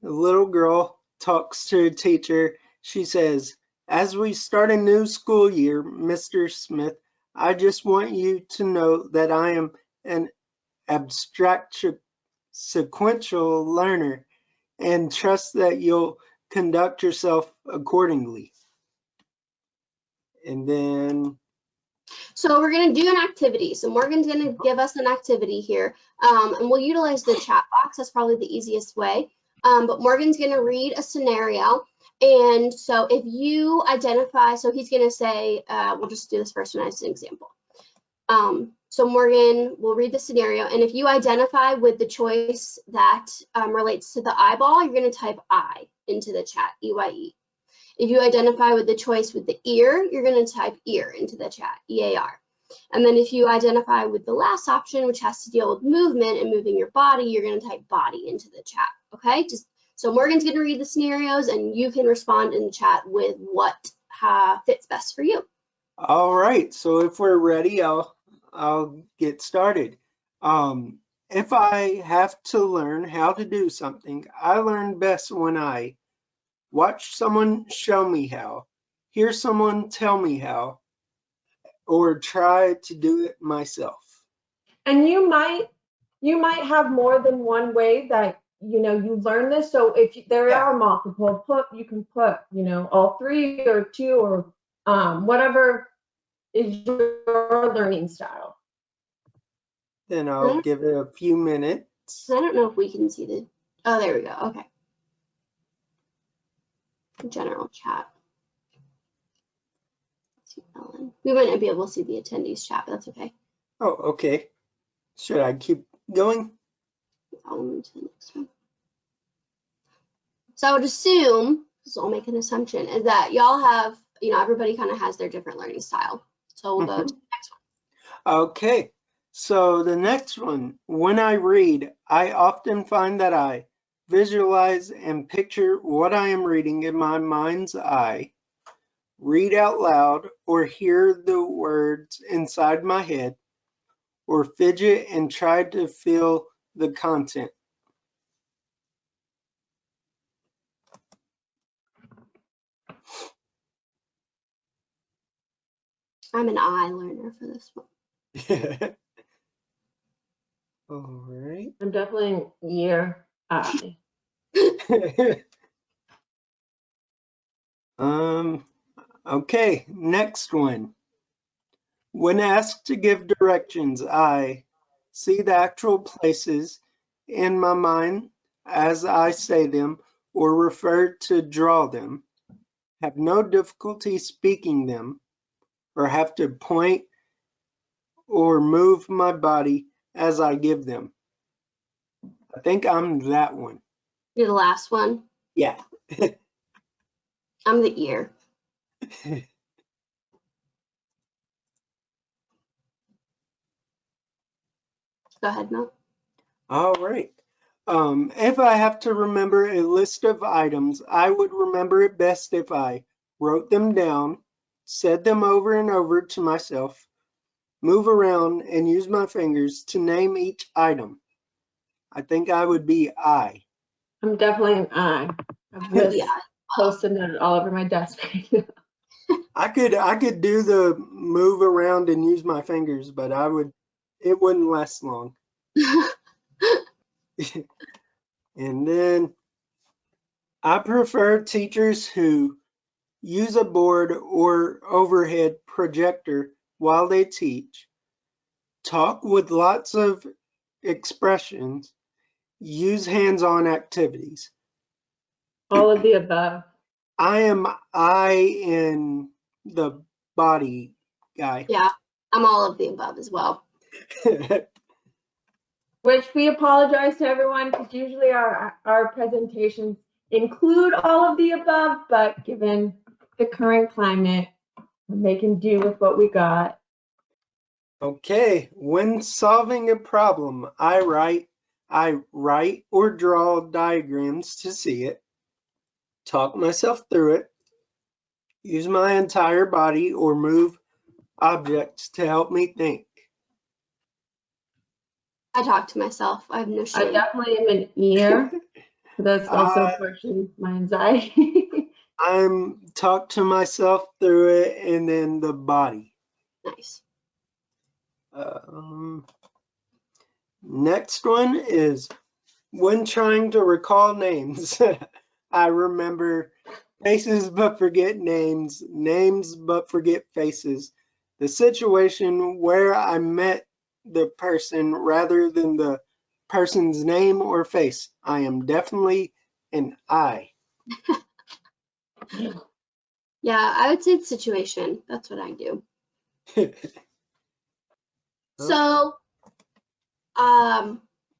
little girl talks to a teacher. She says, "As we start a new school year, Mr. Smith, I just want you to know that I am an abstract sequential learner and trust that you'll conduct yourself accordingly." And then, so we're going to do an activity. So Morgan's going to give us an activity here, and we'll utilize the chat box. That's probably the easiest way. But Morgan's going to read a scenario. And so if you identify, so he's going to say, we'll just do this first one as an example. So Morgan will read the scenario, and if you identify with the choice that relates to the eyeball, you're going to type I into the chat, EYE. If you identify with the choice with the ear, you're going to type ear into the chat, EAR. And then if you identify with the last option, which has to deal with movement and moving your body, you're going to type body into the chat, okay? So Morgan's going to read the scenarios, and you can respond in the chat with what fits best for you. all right, so if we're ready, I'll get started. If I have to learn how to do something, I learn best when I watch someone show me how, hear someone tell me how, or try to do it myself. And you might have more than one way that you learn this. So if there are multiple, you can put all 3 or 2 or whatever is your learning style. Then I'll give it a few minutes. I don't know if we can see the, oh, there we go, okay. General chat. We might not be able to see the attendees chat, but that's okay. Oh, okay. Should I keep going? I'll move to the next one. So I would assume, so I'll make an assumption, is that y'all have, everybody kind of has their different learning style. So we'll go to the next one. Okay, so the next one, when I read, I often find that I visualize and picture what I am reading in my mind's eye, read out loud or hear the words inside my head, or fidget and try to feel the content. I'm an I learner for this one. All right. I'm definitely an ear, eye. Okay, next one. When asked to give directions, I see the actual places in my mind as I say them or refer to draw them, have no difficulty speaking them, or have to point or move my body as I give them. I think I'm that one. You're the last one. Yeah. I'm the ear. Go ahead, Mel. All right. If I have to remember a list of items, I would remember it best if I wrote them down, said them over and over to myself, move around, and use my fingers to name each item. I think I would be I. I'm definitely an I. I've this Yeah. posted it all over my desk right now. I could do the move around and use my fingers, but it wouldn't last long. And then I prefer teachers who use a board or overhead projector while they teach, talk with lots of expressions, use hands-on activities. All of the above. I am I in the body guy. Yeah, I'm all of the above as well. Which we apologize to everyone because usually our presentations include all of the above, but given the current climate, we're making do with what we got. Okay, when solving a problem, I write or draw diagrams to see it, talk myself through it, use my entire body or move objects to help me think. I talk to myself. I have no I shame. definitely am an ear. That's also partially my anxiety. I'm talk to myself through it and then the body. Nice. Next one is when trying to recall names. I remember faces but forget names, names but forget faces. The situation where I met the person rather than the person's name or face. I am definitely an I. Yeah, I would say it's situation. That's what I do. So,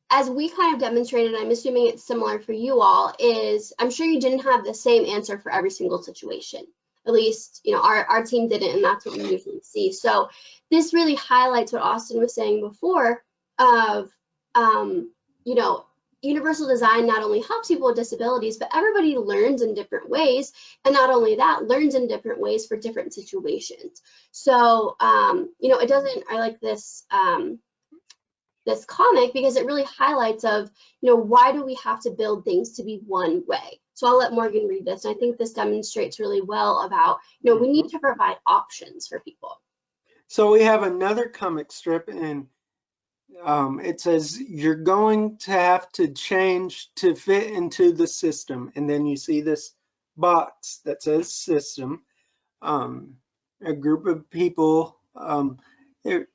as we kind of demonstrated, I'm assuming it's similar for you all, is I'm sure you didn't have the same answer for every single situation. At least, you know, our team didn't, and that's what we usually see. So this really highlights what Austin was saying before of, you know, universal design not only helps people with disabilities, but everybody learns in different ways. And not only that, learns in different ways for different situations. So, you know, I like this, this comic because it really highlights of, you know, why do we have to build things to be one way? So I'll let Morgan read this. And I think this demonstrates really well about, you know, we need to provide options for people. So we have another comic strip and it says you're going to have to change to fit into the system. And then you see this box that says system. A group of people,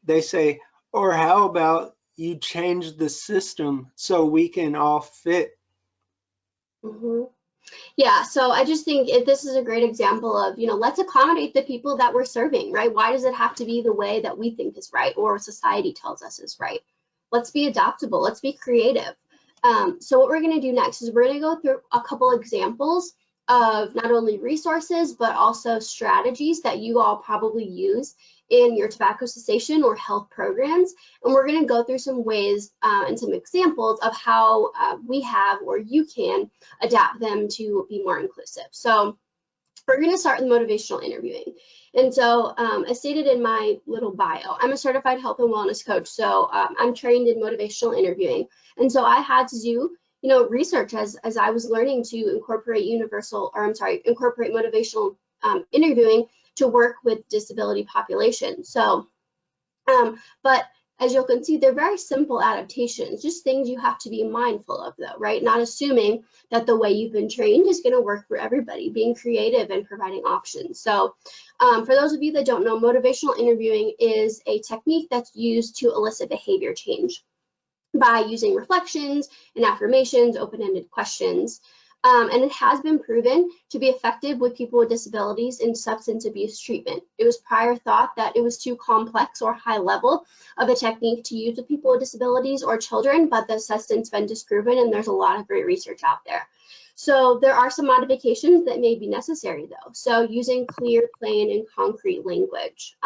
they say, or how about you change the system so we can all fit? Mm-hmm. Yeah, so I just think this is a great example of, you know, let's accommodate the people that we're serving, right? Why does it have to be the way that we think is right or society tells us is right? Let's be adaptable. Let's be creative. So what we're going to do next is we're going to go through a couple examples of not only resources, but also strategies that you all probably use in your tobacco cessation or health programs. And we're going to go through some ways and some examples of how we have or you can adapt them to be more inclusive. So we're going to start with motivational interviewing. And so as stated in my little bio, I'm a certified health and wellness coach. So I'm trained in motivational interviewing. And so I had to do, you know, research as I was learning to incorporate incorporate motivational interviewing to work with disability populations. So, but as you can see, they're very simple adaptations, just things you have to be mindful of though, right? Not assuming that the way you've been trained is going to work for everybody, being creative and providing options. So for those of you that don't know, motivational interviewing is a technique that's used to elicit behavior change. by using reflections and affirmations, open-ended questions. And it has been proven to be effective with people with disabilities in substance abuse treatment. It was prior thought that it was too complex or high level of a technique to use with people with disabilities or children, but this has since been disproven, and there's a lot of great research out there. So there are some modifications that may be necessary though. So using clear, plain, and concrete language.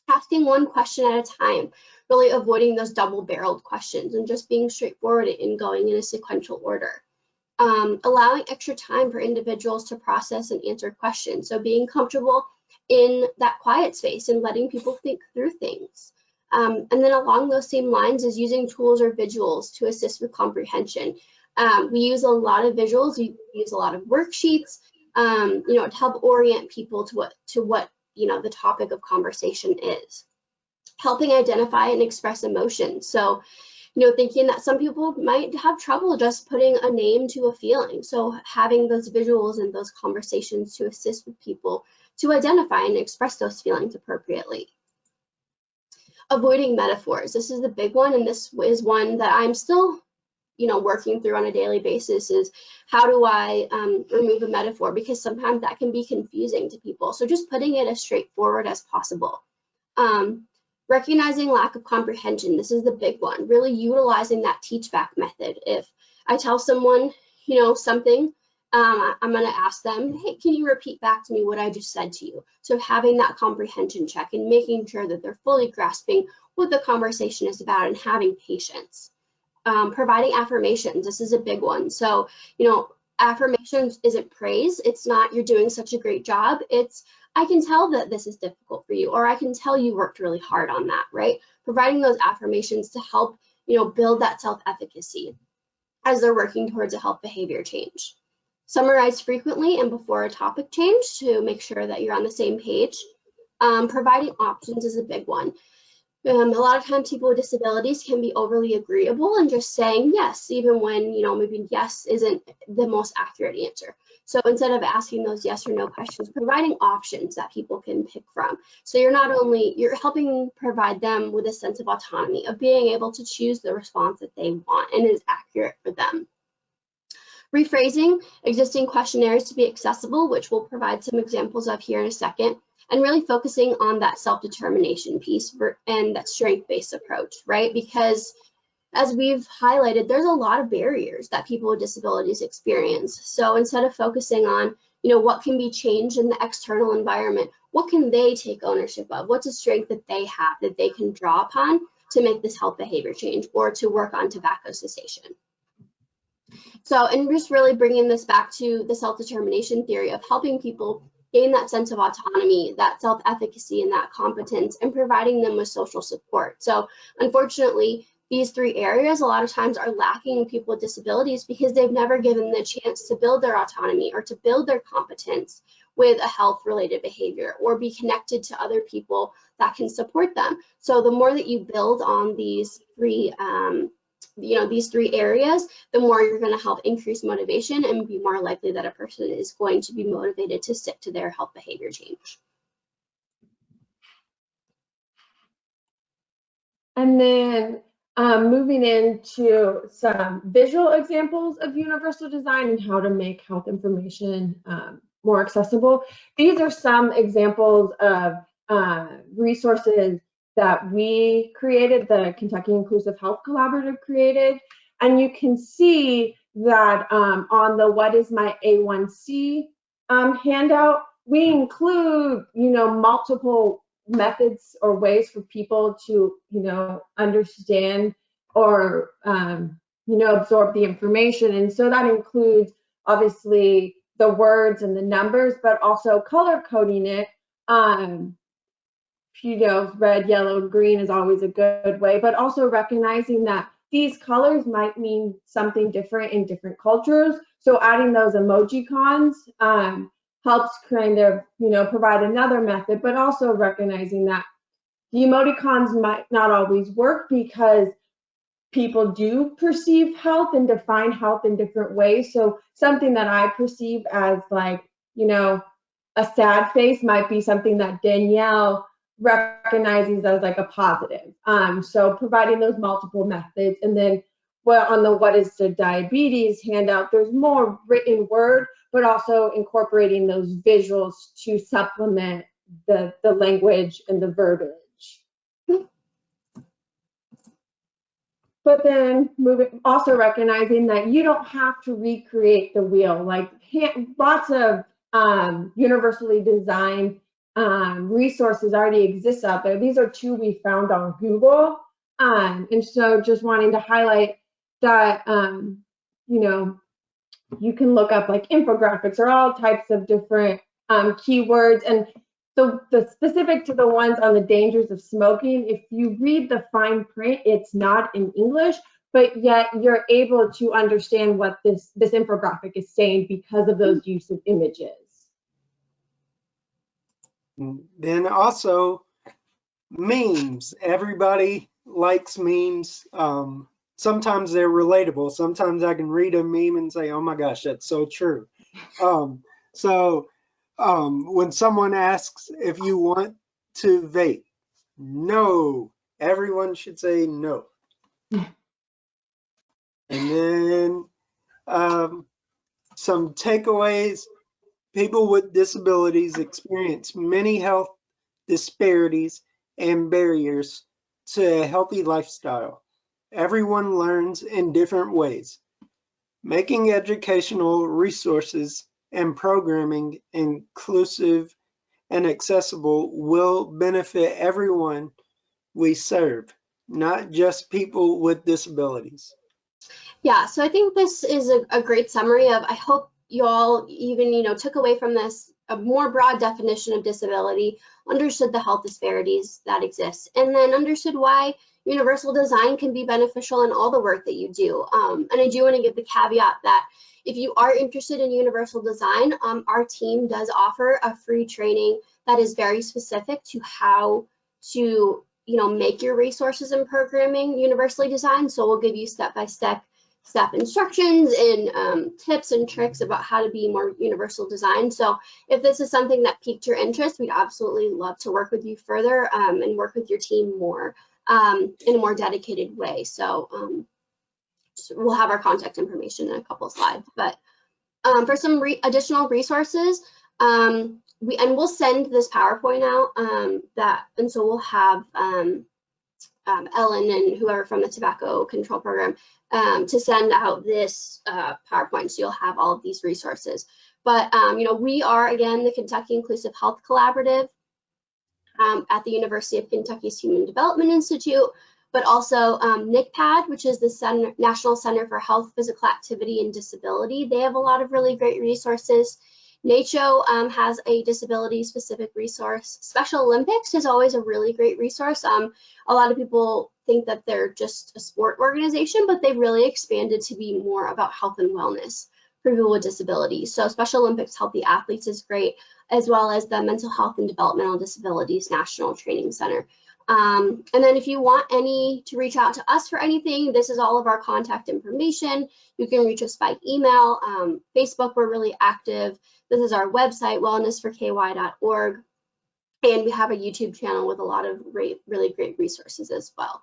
Asking one question at a time, really avoiding those double-barreled questions and just being straightforward and going in a sequential order. Allowing extra time for individuals to process and answer questions. So being comfortable in that quiet space and letting people think through things. And then along those same lines is using tools or visuals to assist with comprehension. We use a lot of visuals, we use a lot of worksheets, to help orient people to what the topic of conversation is. Helping identify and express emotions. So thinking that some people might have trouble just putting a name to a feeling. So having those visuals and those conversations to assist with people to identify and express those feelings appropriately. Avoiding metaphors. This is the big one, and this is one that I'm still working through on a daily basis, is how do I remove a metaphor, because sometimes that can be confusing to people. So just putting it as straightforward as possible. Recognizing lack of comprehension. This is the big one, really utilizing that teach back method. If I tell someone, something, I'm going to ask them, hey, can you repeat back to me what I just said to you? So having that comprehension check and making sure that they're fully grasping what the conversation is about and having patience. Providing affirmations. This is a big one. So, affirmations isn't praise. It's not you're doing such a great job. It's I can tell that this is difficult for you, or I can tell you worked really hard on that, right? Providing those affirmations to help, build that self-efficacy as they're working towards a health behavior change. Summarize frequently and before a topic change to make sure that you're on the same page. Providing options is a big one. A lot of times people with disabilities can be overly agreeable and just saying yes, even when, maybe yes isn't the most accurate answer. So instead of asking those yes or no questions, providing options that people can pick from. So you're helping provide them with a sense of autonomy, of being able to choose the response that they want and is accurate for them. Rephrasing existing questionnaires to be accessible, which we'll provide some examples of here in a second. And really focusing on that self-determination piece and that strength-based approach, right? Because as we've highlighted, there's a lot of barriers that people with disabilities experience. So instead of focusing on, what can be changed in the external environment, what can they take ownership of? What's a strength that they have that they can draw upon to make this health behavior change or to work on tobacco cessation? So, and just really bringing this back to the self-determination theory of helping people gain that sense of autonomy, that self-efficacy, and that competence, and providing them with social support. So unfortunately, these three areas a lot of times are lacking in people with disabilities because they've never given the chance to build their autonomy or to build their competence with a health-related behavior or be connected to other people that can support them. So the more that you build on these three areas, the more you're going to help increase motivation and be more likely that a person is going to be motivated to stick to their health behavior change. And then moving into some visual examples of universal design and how to make health information more accessible. These are some examples of resources that we created, the Kentucky Inclusive Health Collaborative created. And you can see that on the What is my A1C handout, we include, multiple methods or ways for people to, understand or, absorb the information. And so that includes obviously the words and the numbers, but also color coding it. Red, yellow, green is always a good way, but also recognizing that these colors might mean something different in different cultures. So adding those emojicons helps kind of, provide another method, but also recognizing that the emoticons might not always work because people do perceive health and define health in different ways. So something that I perceive as like, a sad face might be something that Danielle recognizing those like a positive. So providing those multiple methods. And then on the What is the Diabetes handout, there's more written word, but also incorporating those visuals to supplement the language and the verbiage. But then also recognizing that you don't have to recreate the wheel. Like lots of universally designed resources already exist out there. These are 2 we found on Google. And so just wanting to highlight that, you know, you can look up like infographics or all types of different keywords. And the specific to the ones on the dangers of smoking, if you read the fine print, it's not in English, but yet you're able to understand what this infographic is saying because of those use of images. Then also memes. Everybody likes memes. Sometimes they're relatable. Sometimes I can read a meme and say, oh my gosh, that's so true. When someone asks if you want to vape, no, everyone should say no. And then some takeaways. People with disabilities experience many health disparities and barriers to a healthy lifestyle. Everyone learns in different ways. Making educational resources and programming inclusive and accessible will benefit everyone we serve, not just people with disabilities. Yeah, so I think this is a great summary of, I hope you all even, you know, took away from this a more broad definition of disability, understood the health disparities that exist, and then understood why universal design can be beneficial in all the work that you do. And I do want to give the caveat that if you are interested in universal design, our team does offer a free training that is very specific to how to, you know, make your resources and programming universally designed. So we'll give you step-by-step instructions and tips and tricks about how to be more universal design. So if this is something that piqued your interest, we'd absolutely love to work with you further and work with your team more in a more dedicated way. So we'll have our contact information in a couple of slides. But for some additional resources, we'll send this PowerPoint out and so we'll have Ellen and whoever from the tobacco control program to send out this PowerPoint, so you'll have all of these resources. But you know, we are again the Kentucky Inclusive Health Collaborative at the University of Kentucky's Human Development Institute, but also NCPAD, which is the National Center for Health, Physical Activity, and Disability. They have a lot of really great resources. NACCHO has a disability-specific resource. Special Olympics is always a really great resource. A lot of people think that they're just a sport organization, but they've really expanded to be more about health and wellness for people with disabilities. So Special Olympics Healthy Athletes is great, as well as the Mental Health and Developmental Disabilities National Training Center. And then if you want to reach out to us for anything, this is all of our contact information. You can reach us by email, Facebook, we're really active. This is our website, wellnessforky.org. And we have a YouTube channel with a lot of really great resources as well.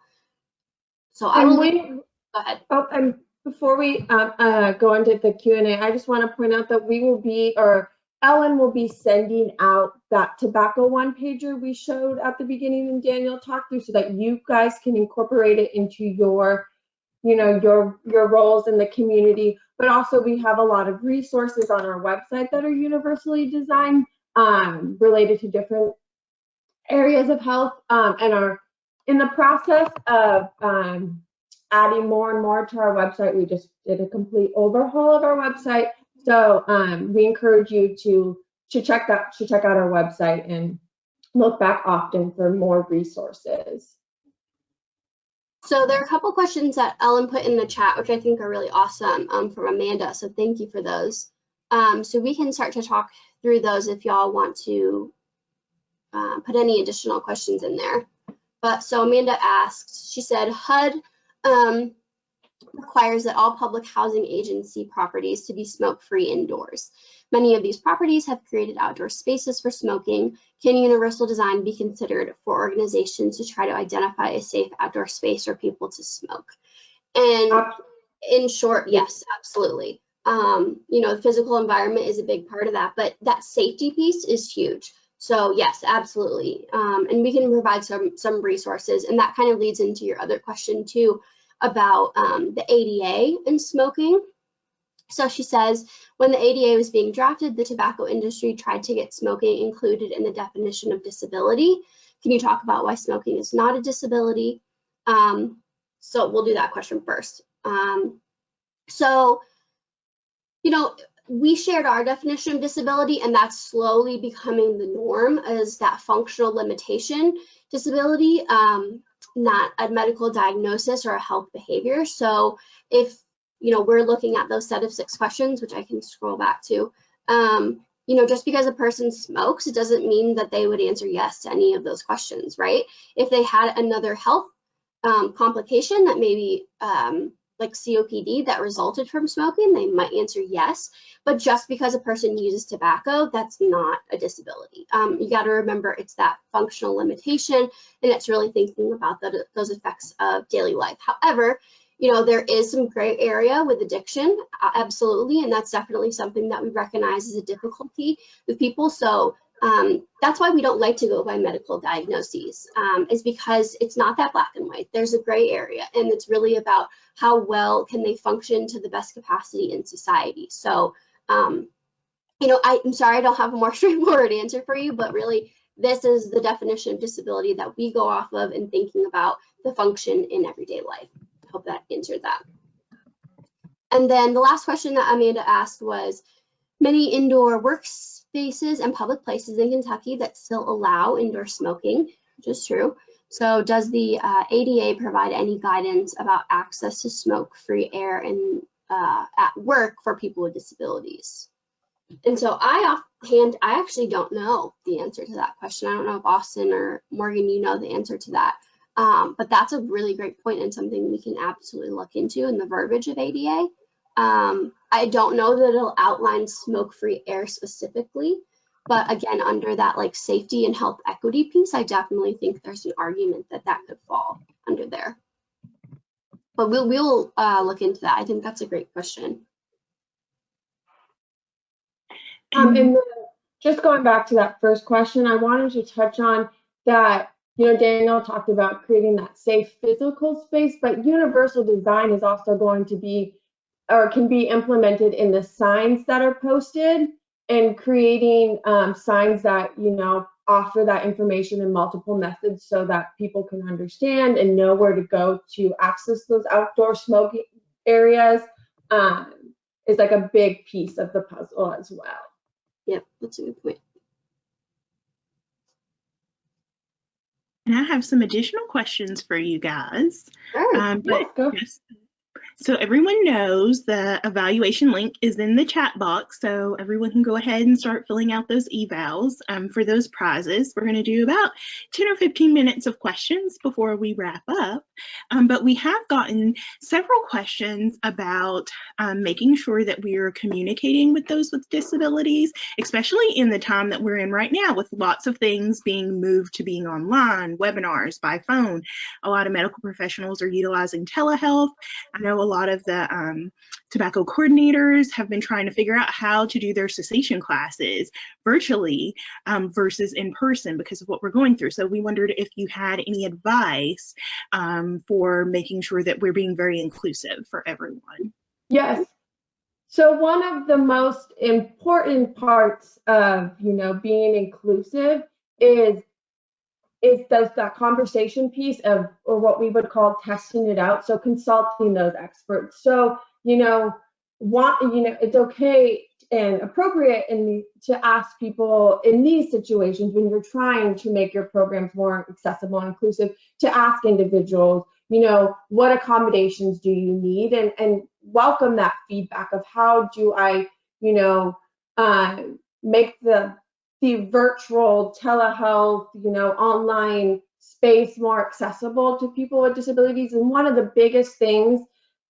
So go ahead. Oh, and before we go into the Q&A, I just want to point out that Ellen will be sending out that tobacco one-pager we showed at the beginning and Danielle talked through, so that you guys can incorporate it into your roles in the community. But also we have a lot of resources on our website that are universally designed related to different areas of health and are in the process of adding more and more to our website. We just did a complete overhaul of our website. So we encourage you to check out our website and look back often for more resources. So there are a couple questions that Ellen put in the chat, which I think are really awesome from Amanda. So thank you for those. So we can start to talk through those if y'all want to put any additional questions in there. But so Amanda asked, she said, HUD requires that all public housing agency properties to be smoke-free indoors. Many of these properties have created outdoor spaces for smoking. Can universal design be considered for organizations to try to identify a safe outdoor space for people to smoke? And in short, yes, absolutely. You know, the physical environment is a big part of that, but that safety piece is huge. So yes, absolutely. And we can provide some resources, and that kind of leads into your other question too about the ADA and smoking. So she says, when the ADA was being drafted, the tobacco industry tried to get smoking included in the definition of disability. Can you talk about why smoking is not a disability? So we'll do that question first. So, you know, we shared our definition of disability, and that's slowly becoming the norm as that functional limitation disability, not a medical diagnosis or a health behavior. So if, you know, we're looking at those set of 6 questions, which I can scroll back to, you know, just because a person smokes, it doesn't mean that they would answer yes to any of those questions, right? If they had another health complication that maybe like COPD that resulted from smoking, they might answer yes. But just because a person uses tobacco, that's not a disability. You got to remember it's that functional limitation, and it's really thinking about those effects of daily life. However, you know, there is some gray area with addiction, absolutely, and that's definitely something that we recognize as a difficulty with people. So that's why we don't like to go by medical diagnoses, is because it's not that black and white. There's a gray area, and it's really about how well can they function to the best capacity in society. So, you know, I'm sorry I don't have a more straightforward answer for you, but really this is the definition of disability that we go off of in thinking about the function in everyday life. I hope that answered that. And then the last question that Amanda asked was, many indoor workspaces and public places in Kentucky that still allow indoor smoking, which is true. So does the ADA provide any guidance about access to smoke-free air and at work for people with disabilities? And so I actually don't know the answer to that question. I don't know if Austin or Morgan, you know the answer to that. But that's a really great point and something we can absolutely look into in the verbiage of ADA. I don't know that it'll outline smoke-free air specifically, but again, under that like safety and health equity piece, I definitely think there's an argument that that could fall under there. But we'll look into that. I think that's a great question. And then just going back to that first question, I wanted to touch on that, you know, Danielle talked about creating that safe physical space, but universal design is also going to be, or can be implemented in the signs that are posted, and creating signs that, you know, offer that information in multiple methods so that people can understand and know where to go to access those outdoor smoking areas is like a big piece of the puzzle as well. Yep, that's a good point. And I have some additional questions for you guys. Sure. Yes. So everyone knows the evaluation link is in the chat box, so everyone can go ahead and start filling out those evals for those prizes. We're going to do about 10 or 15 minutes of questions before we wrap up, but we have gotten several questions about making sure that we are communicating with those with disabilities, especially in the time that we're in right now with lots of things being moved to being online, webinars, by phone. A lot of medical professionals are utilizing telehealth. I know a lot of the tobacco coordinators have been trying to figure out how to do their cessation classes virtually versus in person because of what we're going through. So we wondered if you had any advice for making sure that we're being very inclusive for everyone. Yes. So one of the most important parts of, you know, being inclusive is that conversation piece of, or what we would call testing it out. So consulting those experts. So, you know, it's okay and appropriate to ask people in these situations when you're trying to make your programs more accessible and inclusive, to ask individuals, you know, what accommodations do you need, and welcome that feedback of how do I, you know, make the virtual telehealth, you know, online space more accessible to people with disabilities. And one of the biggest things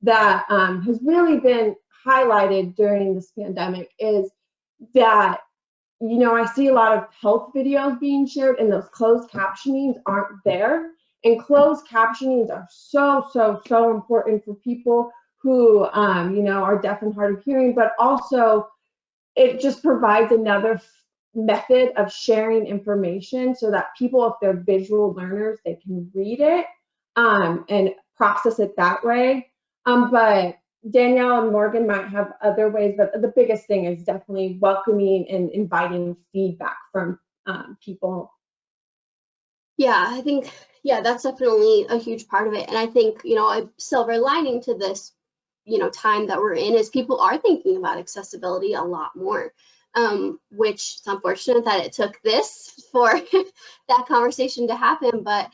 that has really been highlighted during this pandemic is that, you know, I see a lot of health videos being shared and those closed captionings aren't there. And closed captionings are so important for people who, you know, are deaf and hard of hearing, but also it just provides another method of sharing information so that people, if they're visual learners, they can read it and process it that way. But Danielle and Morgan might have other ways, but the biggest thing is definitely welcoming and inviting feedback from people. Yeah, I think, yeah, that's definitely a huge part of it. And I think, you know, a silver lining to this, you know, time that we're in is people are thinking about accessibility a lot more, which it's unfortunate that it took this for that conversation to happen, but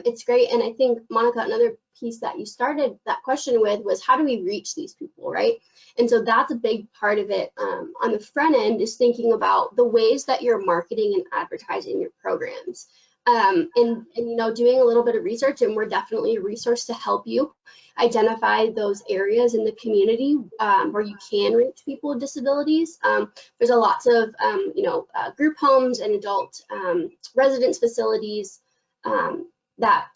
it's great. And I think, Monica, another piece that you started that question with was, how do we reach these people, right? And so that's a big part of it. On the front end is thinking about the ways that you're marketing and advertising your programs. And you know, doing a little bit of research, and we're definitely a resource to help you identify those areas in the community where you can reach people with disabilities. There's a lots of you know, group homes and adult residence facilities that,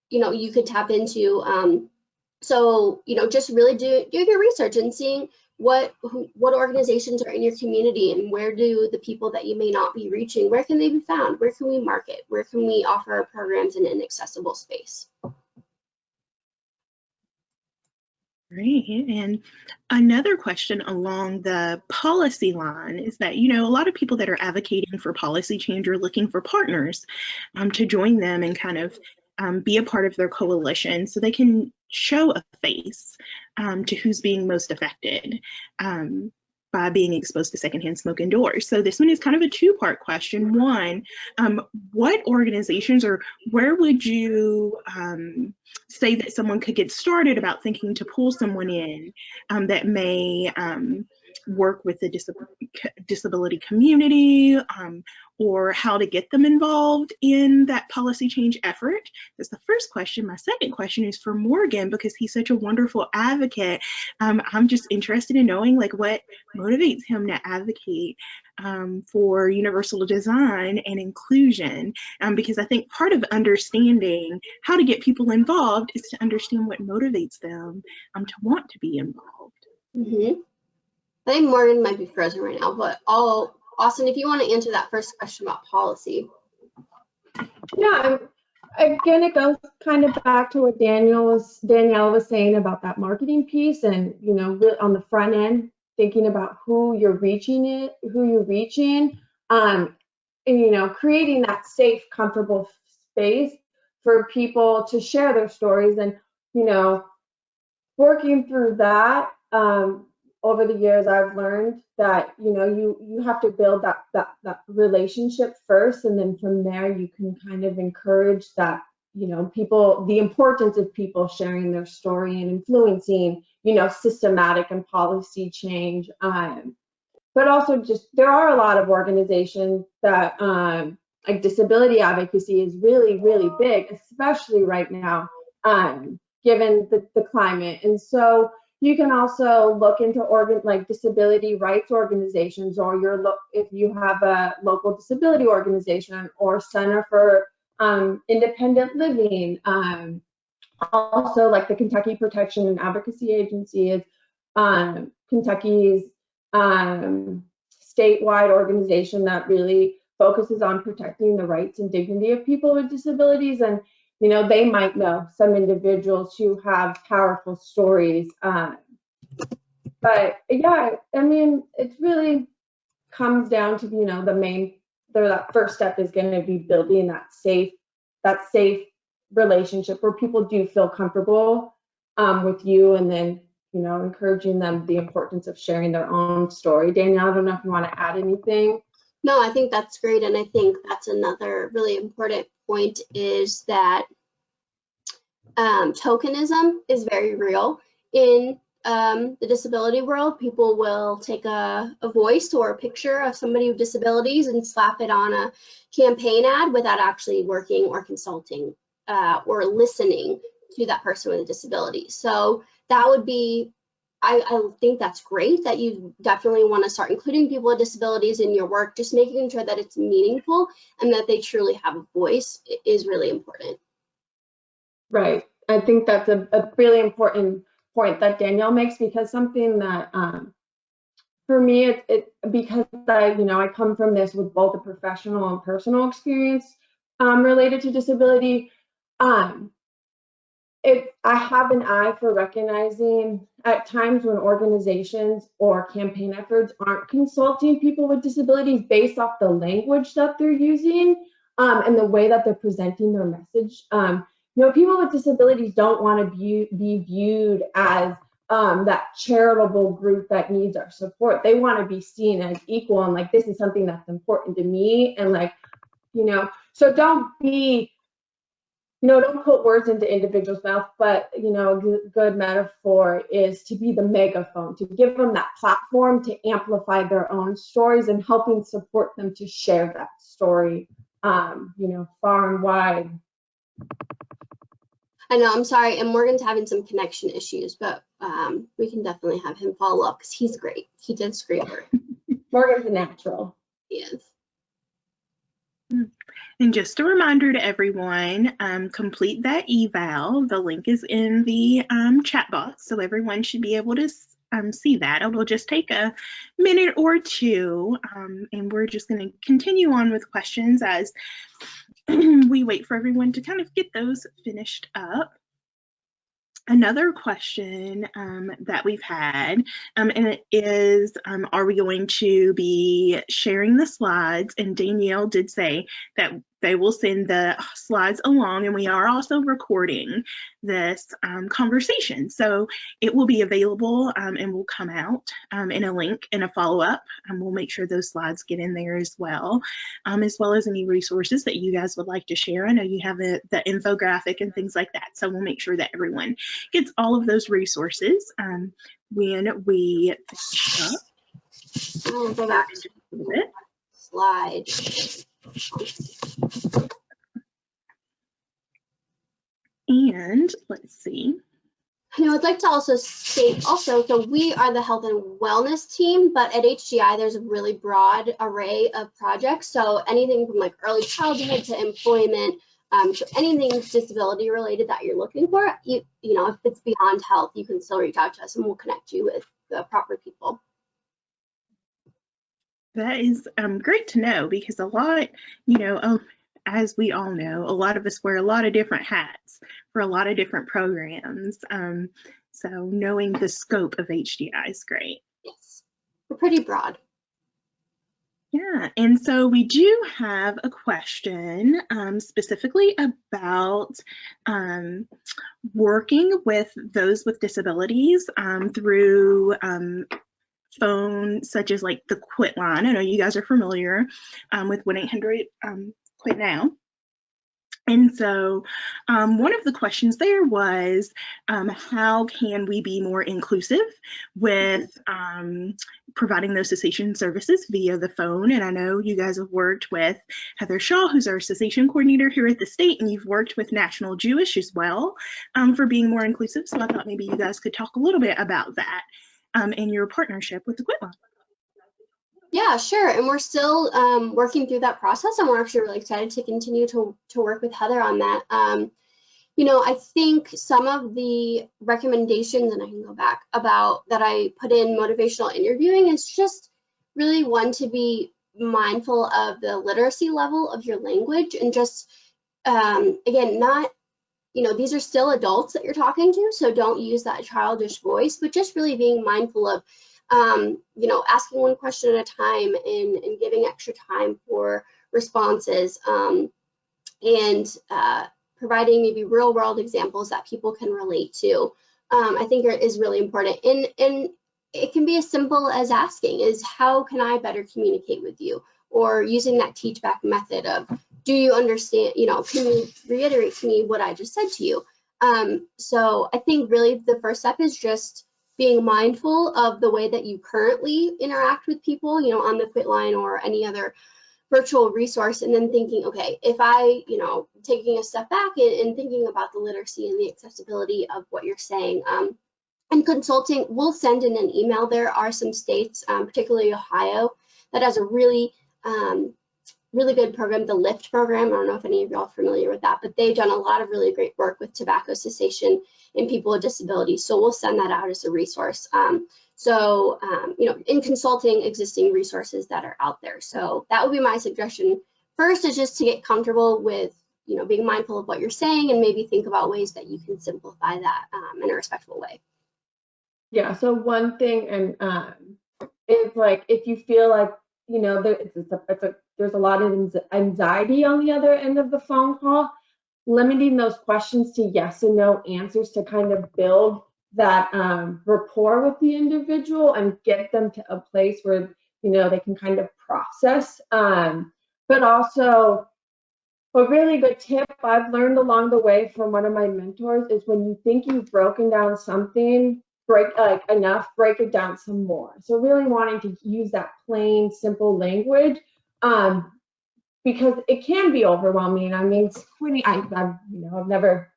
you know, you could tap into. So, you know, just really do your research and seeing what organizations are in your community, and where do the people that you may not be reaching, where can they be found? Where can we market? Where can we offer our programs in an accessible space? Great. And another question along the policy line is that, you know, a lot of people that are advocating for policy change are looking for partners to join them and kind of be a part of their coalition so they can show a face to who's being most affected by being exposed to secondhand smoke indoors. So this one is kind of a two-part question. One, what organizations, or where would you say that someone could get started about thinking to pull someone in that may work with the disability community, or how to get them involved in that policy change effort? That's the first question. My second question is for Morgan, because he's such a wonderful advocate. I'm just interested in knowing, like, what motivates him to advocate for universal design and inclusion, because I think part of understanding how to get people involved is to understand what motivates them to want to be involved. Mm-hmm. I think Morgan might be frozen right now, but Austin, if you want to answer that first question about policy. Yeah, again, it goes kind of back to what Danielle was saying about that marketing piece, and, you know, on the front end, thinking about who you're reaching, and, you know, creating that safe, comfortable space for people to share their stories, and, you know, working through that. Over the years, I've learned that, you know, you have to build that relationship first, and then from there you can kind of encourage that, you know, the importance of people sharing their story and influencing, you know, systematic and policy change. But also, just, there are a lot of organizations that, like, disability advocacy is really, really big, especially right now, given the climate. And so you can also look into like disability rights organizations, or if you have a local disability organization or Center for Independent Living. Also, like the Kentucky Protection and Advocacy Agency is Kentucky's statewide organization that really focuses on protecting the rights and dignity of people with disabilities. And, you know, they might know some individuals who have powerful stories. But yeah, I mean, it really comes down to, you know, that first step is going to be building that safe relationship where people do feel comfortable with you, and then, you know, encouraging them the importance of sharing their own story. Danielle, I don't know if you want to add anything. No, I think that's great. And I think that's another really important point, is that tokenism is very real in the disability world. People will take a voice or a picture of somebody with disabilities and slap it on a campaign ad without actually working or consulting or listening to that person with a disability. So that would be, I think that's great that you definitely want to start including people with disabilities in your work. Just making sure that it's meaningful and that they truly have a voice is really important. Right. I think that's a really important point that Danielle makes, because something that for me, because I come from this with both a professional and personal experience related to disability. I have an eye for recognizing at times when organizations or campaign efforts aren't consulting people with disabilities based off the language that they're using and the way that they're presenting their message. People with disabilities don't want to be viewed as that charitable group that needs our support. They want to be seen as equal and like, this is something that's important to me, and so don't put words into individuals' mouth, but a good metaphor is to be the megaphone, to give them that platform to amplify their own stories and helping support them to share that story, far and wide. I know, I'm sorry, and Morgan's having some connection issues, but we can definitely have him follow up because he's great. He did great work. Morgan's a natural. He is. And just a reminder to everyone, complete that eval. The link is in the chat box, so everyone should be able to see that. It will just take a minute or two, and we're just going to continue on with questions as we wait for everyone to kind of get those finished up. Another question that we've had, and it is, are we going to be sharing the slides? And Danielle did say that they will send the slides along, and we are also recording this conversation. So it will be available and will come out in a link and a follow-up. We'll make sure those slides get in there as well as any resources that you guys would like to share. I know you have the infographic and things like that, so we'll make sure that everyone gets all of those resources when we finish up. I'll go back to the slide. And let's see. I'd like to also state so we are the health and wellness team, but at HDI there's a really broad array of projects. So anything from like early childhood to employment, so anything disability related that you're looking for, if it's beyond health, you can still reach out to us and we'll connect you with the proper people. That is great to know, because a lot, as we all know, a lot of us wear a lot of different hats for a lot of different programs. So knowing the scope of HDI is great. Yes, we're pretty broad. Yeah, and so we do have a question specifically about working with those with disabilities through phone, such as like the Quit line. I know you guys are familiar with 1-800 Quit Now. And so one of the questions there was, how can we be more inclusive with providing those cessation services via the phone? And I know you guys have worked with Heather Shaw, who's our cessation coordinator here at the state, and you've worked with National Jewish as well for being more inclusive. So I thought maybe you guys could talk a little bit about that in your partnership with the Quit line. Yeah, sure. And we're still working through that process, and we're actually really excited to continue to work with Heather on that. I think some of the recommendations, and I can go back, about that I put in motivational interviewing is just really one to be mindful of the literacy level of your language, and just, again, not, these are still adults that you're talking to, so don't use that childish voice, but just really being mindful of asking one question at a time and giving extra time for responses, and providing maybe real world examples that people can relate to, I think is really important. And it can be as simple as asking is, how can I better communicate with you? Or using that teach back method of, do you understand, can you reiterate to me what I just said to you? So I think really the first step is just being mindful of the way that you currently interact with people, on the Quit line or any other virtual resource, and then thinking, okay, if I, taking a step back and thinking about the literacy and the accessibility of what you're saying, In consulting, we'll send in an email. There are some states, particularly Ohio, that has a really good program, the LIFT program. I don't know if any of y'all are familiar with that, but they've done a lot of really great work with tobacco cessation in people with disabilities. So we'll send that out as a resource. In consulting, existing resources that are out there. So that would be my suggestion. First is just to get comfortable with, being mindful of what you're saying and maybe think about ways that you can simplify that in a respectful way. Yeah, so one thing, and it's like, if you feel like, there's a lot of anxiety on the other end of the phone call, limiting those questions to yes and no answers to kind of build that rapport with the individual and get them to a place where, they can kind of process. But also, a really good tip I've learned along the way from one of my mentors is when you think you've broken down something, break it down some more. So really wanting to use that plain, simple language, because it can be overwhelming. I mean, I've never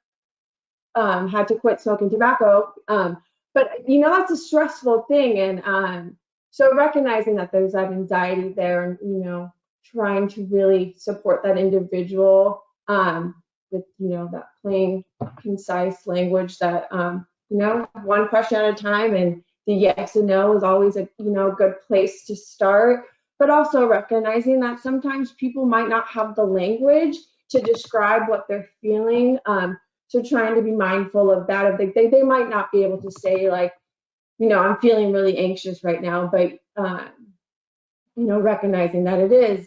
had to quit smoking tobacco, but that's a stressful thing, and so recognizing that there's that anxiety there, and trying to really support that individual with that plain, concise language that one question at a time, and the yes and no is always a good place to start, but also recognizing that sometimes people might not have the language to describe what they're feeling, so trying to be mindful of that. If they might not be able to say, like, I'm feeling really anxious right now, but recognizing that it is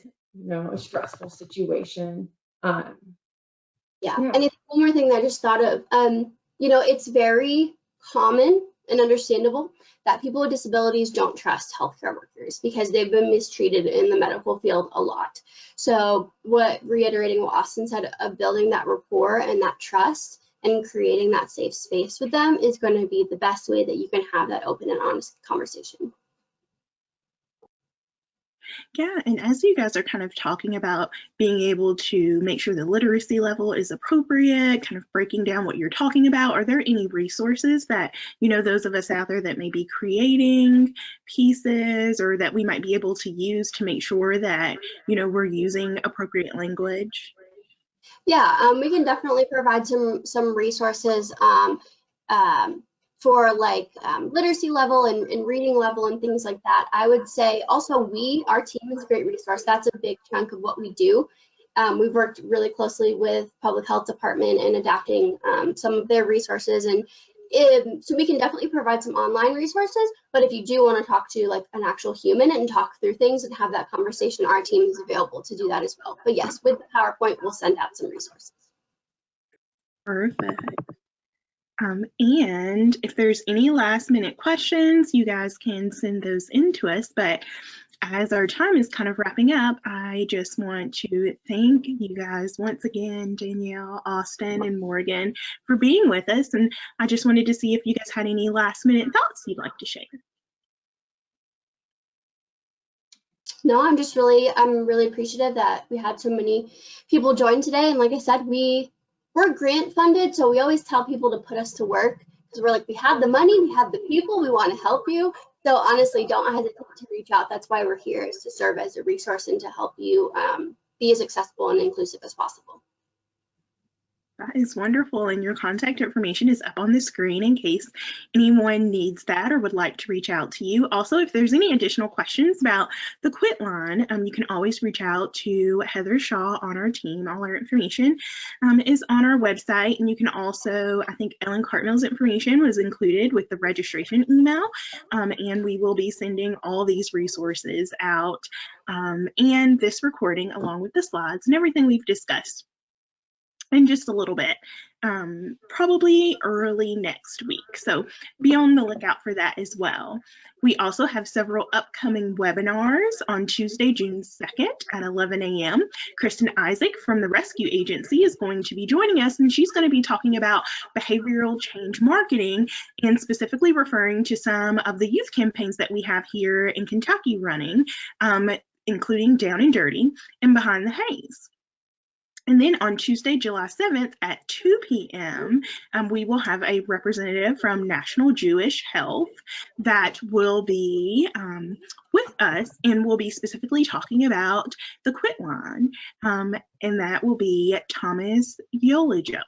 a stressful situation. Yeah. And it's one more thing that I just thought of. It's very common and understandable that people with disabilities don't trust healthcare workers because they've been mistreated in the medical field a lot. So reiterating what Augustin said of building that rapport and that trust and creating that safe space with them is going to be the best way that you can have that open and honest conversation. Yeah, and as you guys are kind of talking about being able to make sure the literacy level is appropriate, kind of breaking down what you're talking about, are there any resources that, those of us out there that may be creating pieces or that we might be able to use to make sure that, we're using appropriate language? Yeah, we can definitely provide some resources for literacy level and reading level and things like that. I would say also our team is a great resource. That's a big chunk of what we do. We've worked really closely with Public Health Department in adapting some of their resources, and so we can definitely provide some online resources, but if you do want to talk to an actual human and talk through things and have that conversation, our team is available to do that as well. But yes, with the PowerPoint, we'll send out some resources. Perfect. And if there's any last minute questions, you guys can send those in to us. But as our time is kind of wrapping up, I just want to thank you guys once again, Danielle, Augustin, and Morgan, for being with us. And I just wanted to see if you guys had any last minute thoughts you'd like to share. No, I'm really appreciative that we had so many people join today. And like I said, we're grant funded, so we always tell people to put us to work because we're like, we have the money, we have the people, we want to help you. So honestly, don't hesitate to reach out. That's why we're here, is to serve as a resource and to help you be as accessible and inclusive as possible. That is wonderful, and your contact information is up on the screen in case anyone needs that or would like to reach out to you. Also, if there's any additional questions about the quit line, you can always reach out to Heather Shaw on our team. All our information is on our website, and you can also, I think Ellen Cartmell's information was included with the registration email, and we will be sending all these resources out and this recording along with the slides and everything we've discussed in just a little bit, probably early next week. So be on the lookout for that as well. We also have several upcoming webinars on Tuesday, June 2nd at 11 a.m. Kristen Isaac from the Rescue Agency is going to be joining us, and she's going to be talking about behavioral change marketing and specifically referring to some of the youth campaigns that we have here in Kentucky running, including Down and Dirty and Behind the Haze. And then on Tuesday, July 7th at 2 p.m., we will have a representative from National Jewish Health that will be with us, and we'll be specifically talking about the quit line, and that will be Thomas Yolijo.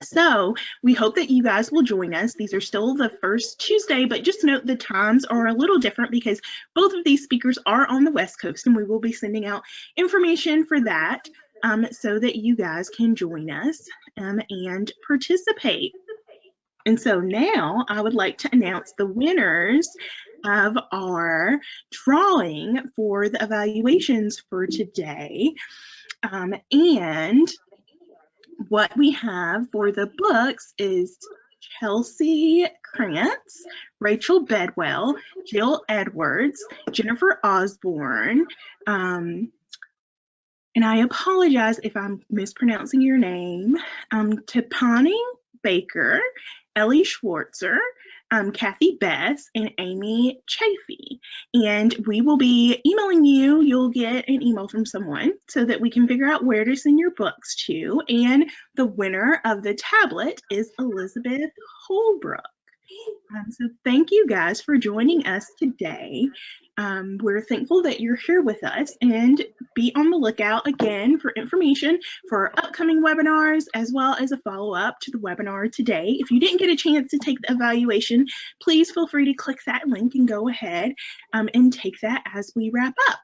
So we hope that you guys will join us. These are still the first Tuesday, but just note the times are a little different because both of these speakers are on the West Coast, and we will be sending out information for that so that you guys can join us and participate. And so now I would like to announce the winners of our drawing for the evaluations for today. And what we have for the books is Chelsea Krantz, Rachel Bedwell, Jill Edwards, Jennifer Osborne, and I apologize if I'm mispronouncing your name, Tipani Baker, Ellie Schwartzer, Kathy Bess, and Amy Chafee. And we will be emailing you. You'll get an email from someone so that we can figure out where to send your books to. And the winner of the tablet is Elizabeth Holbrook. So thank you guys for joining us today. We're thankful that you're here with us, and be on the lookout again for information for upcoming webinars as well as a follow-up to the webinar today. If you didn't get a chance to take the evaluation, please feel free to click that link and go ahead and take that as we wrap up.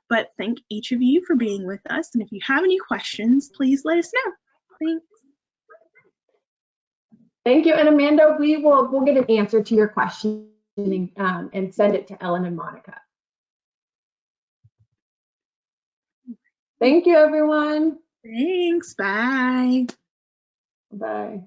But thank each of you for being with us, and if you have any questions, please let us know. Thanks. Thank you. And Amanda, we'll get an answer to your question and send it to Ellen and Monica. Thank you, everyone. Thanks. Bye. Bye.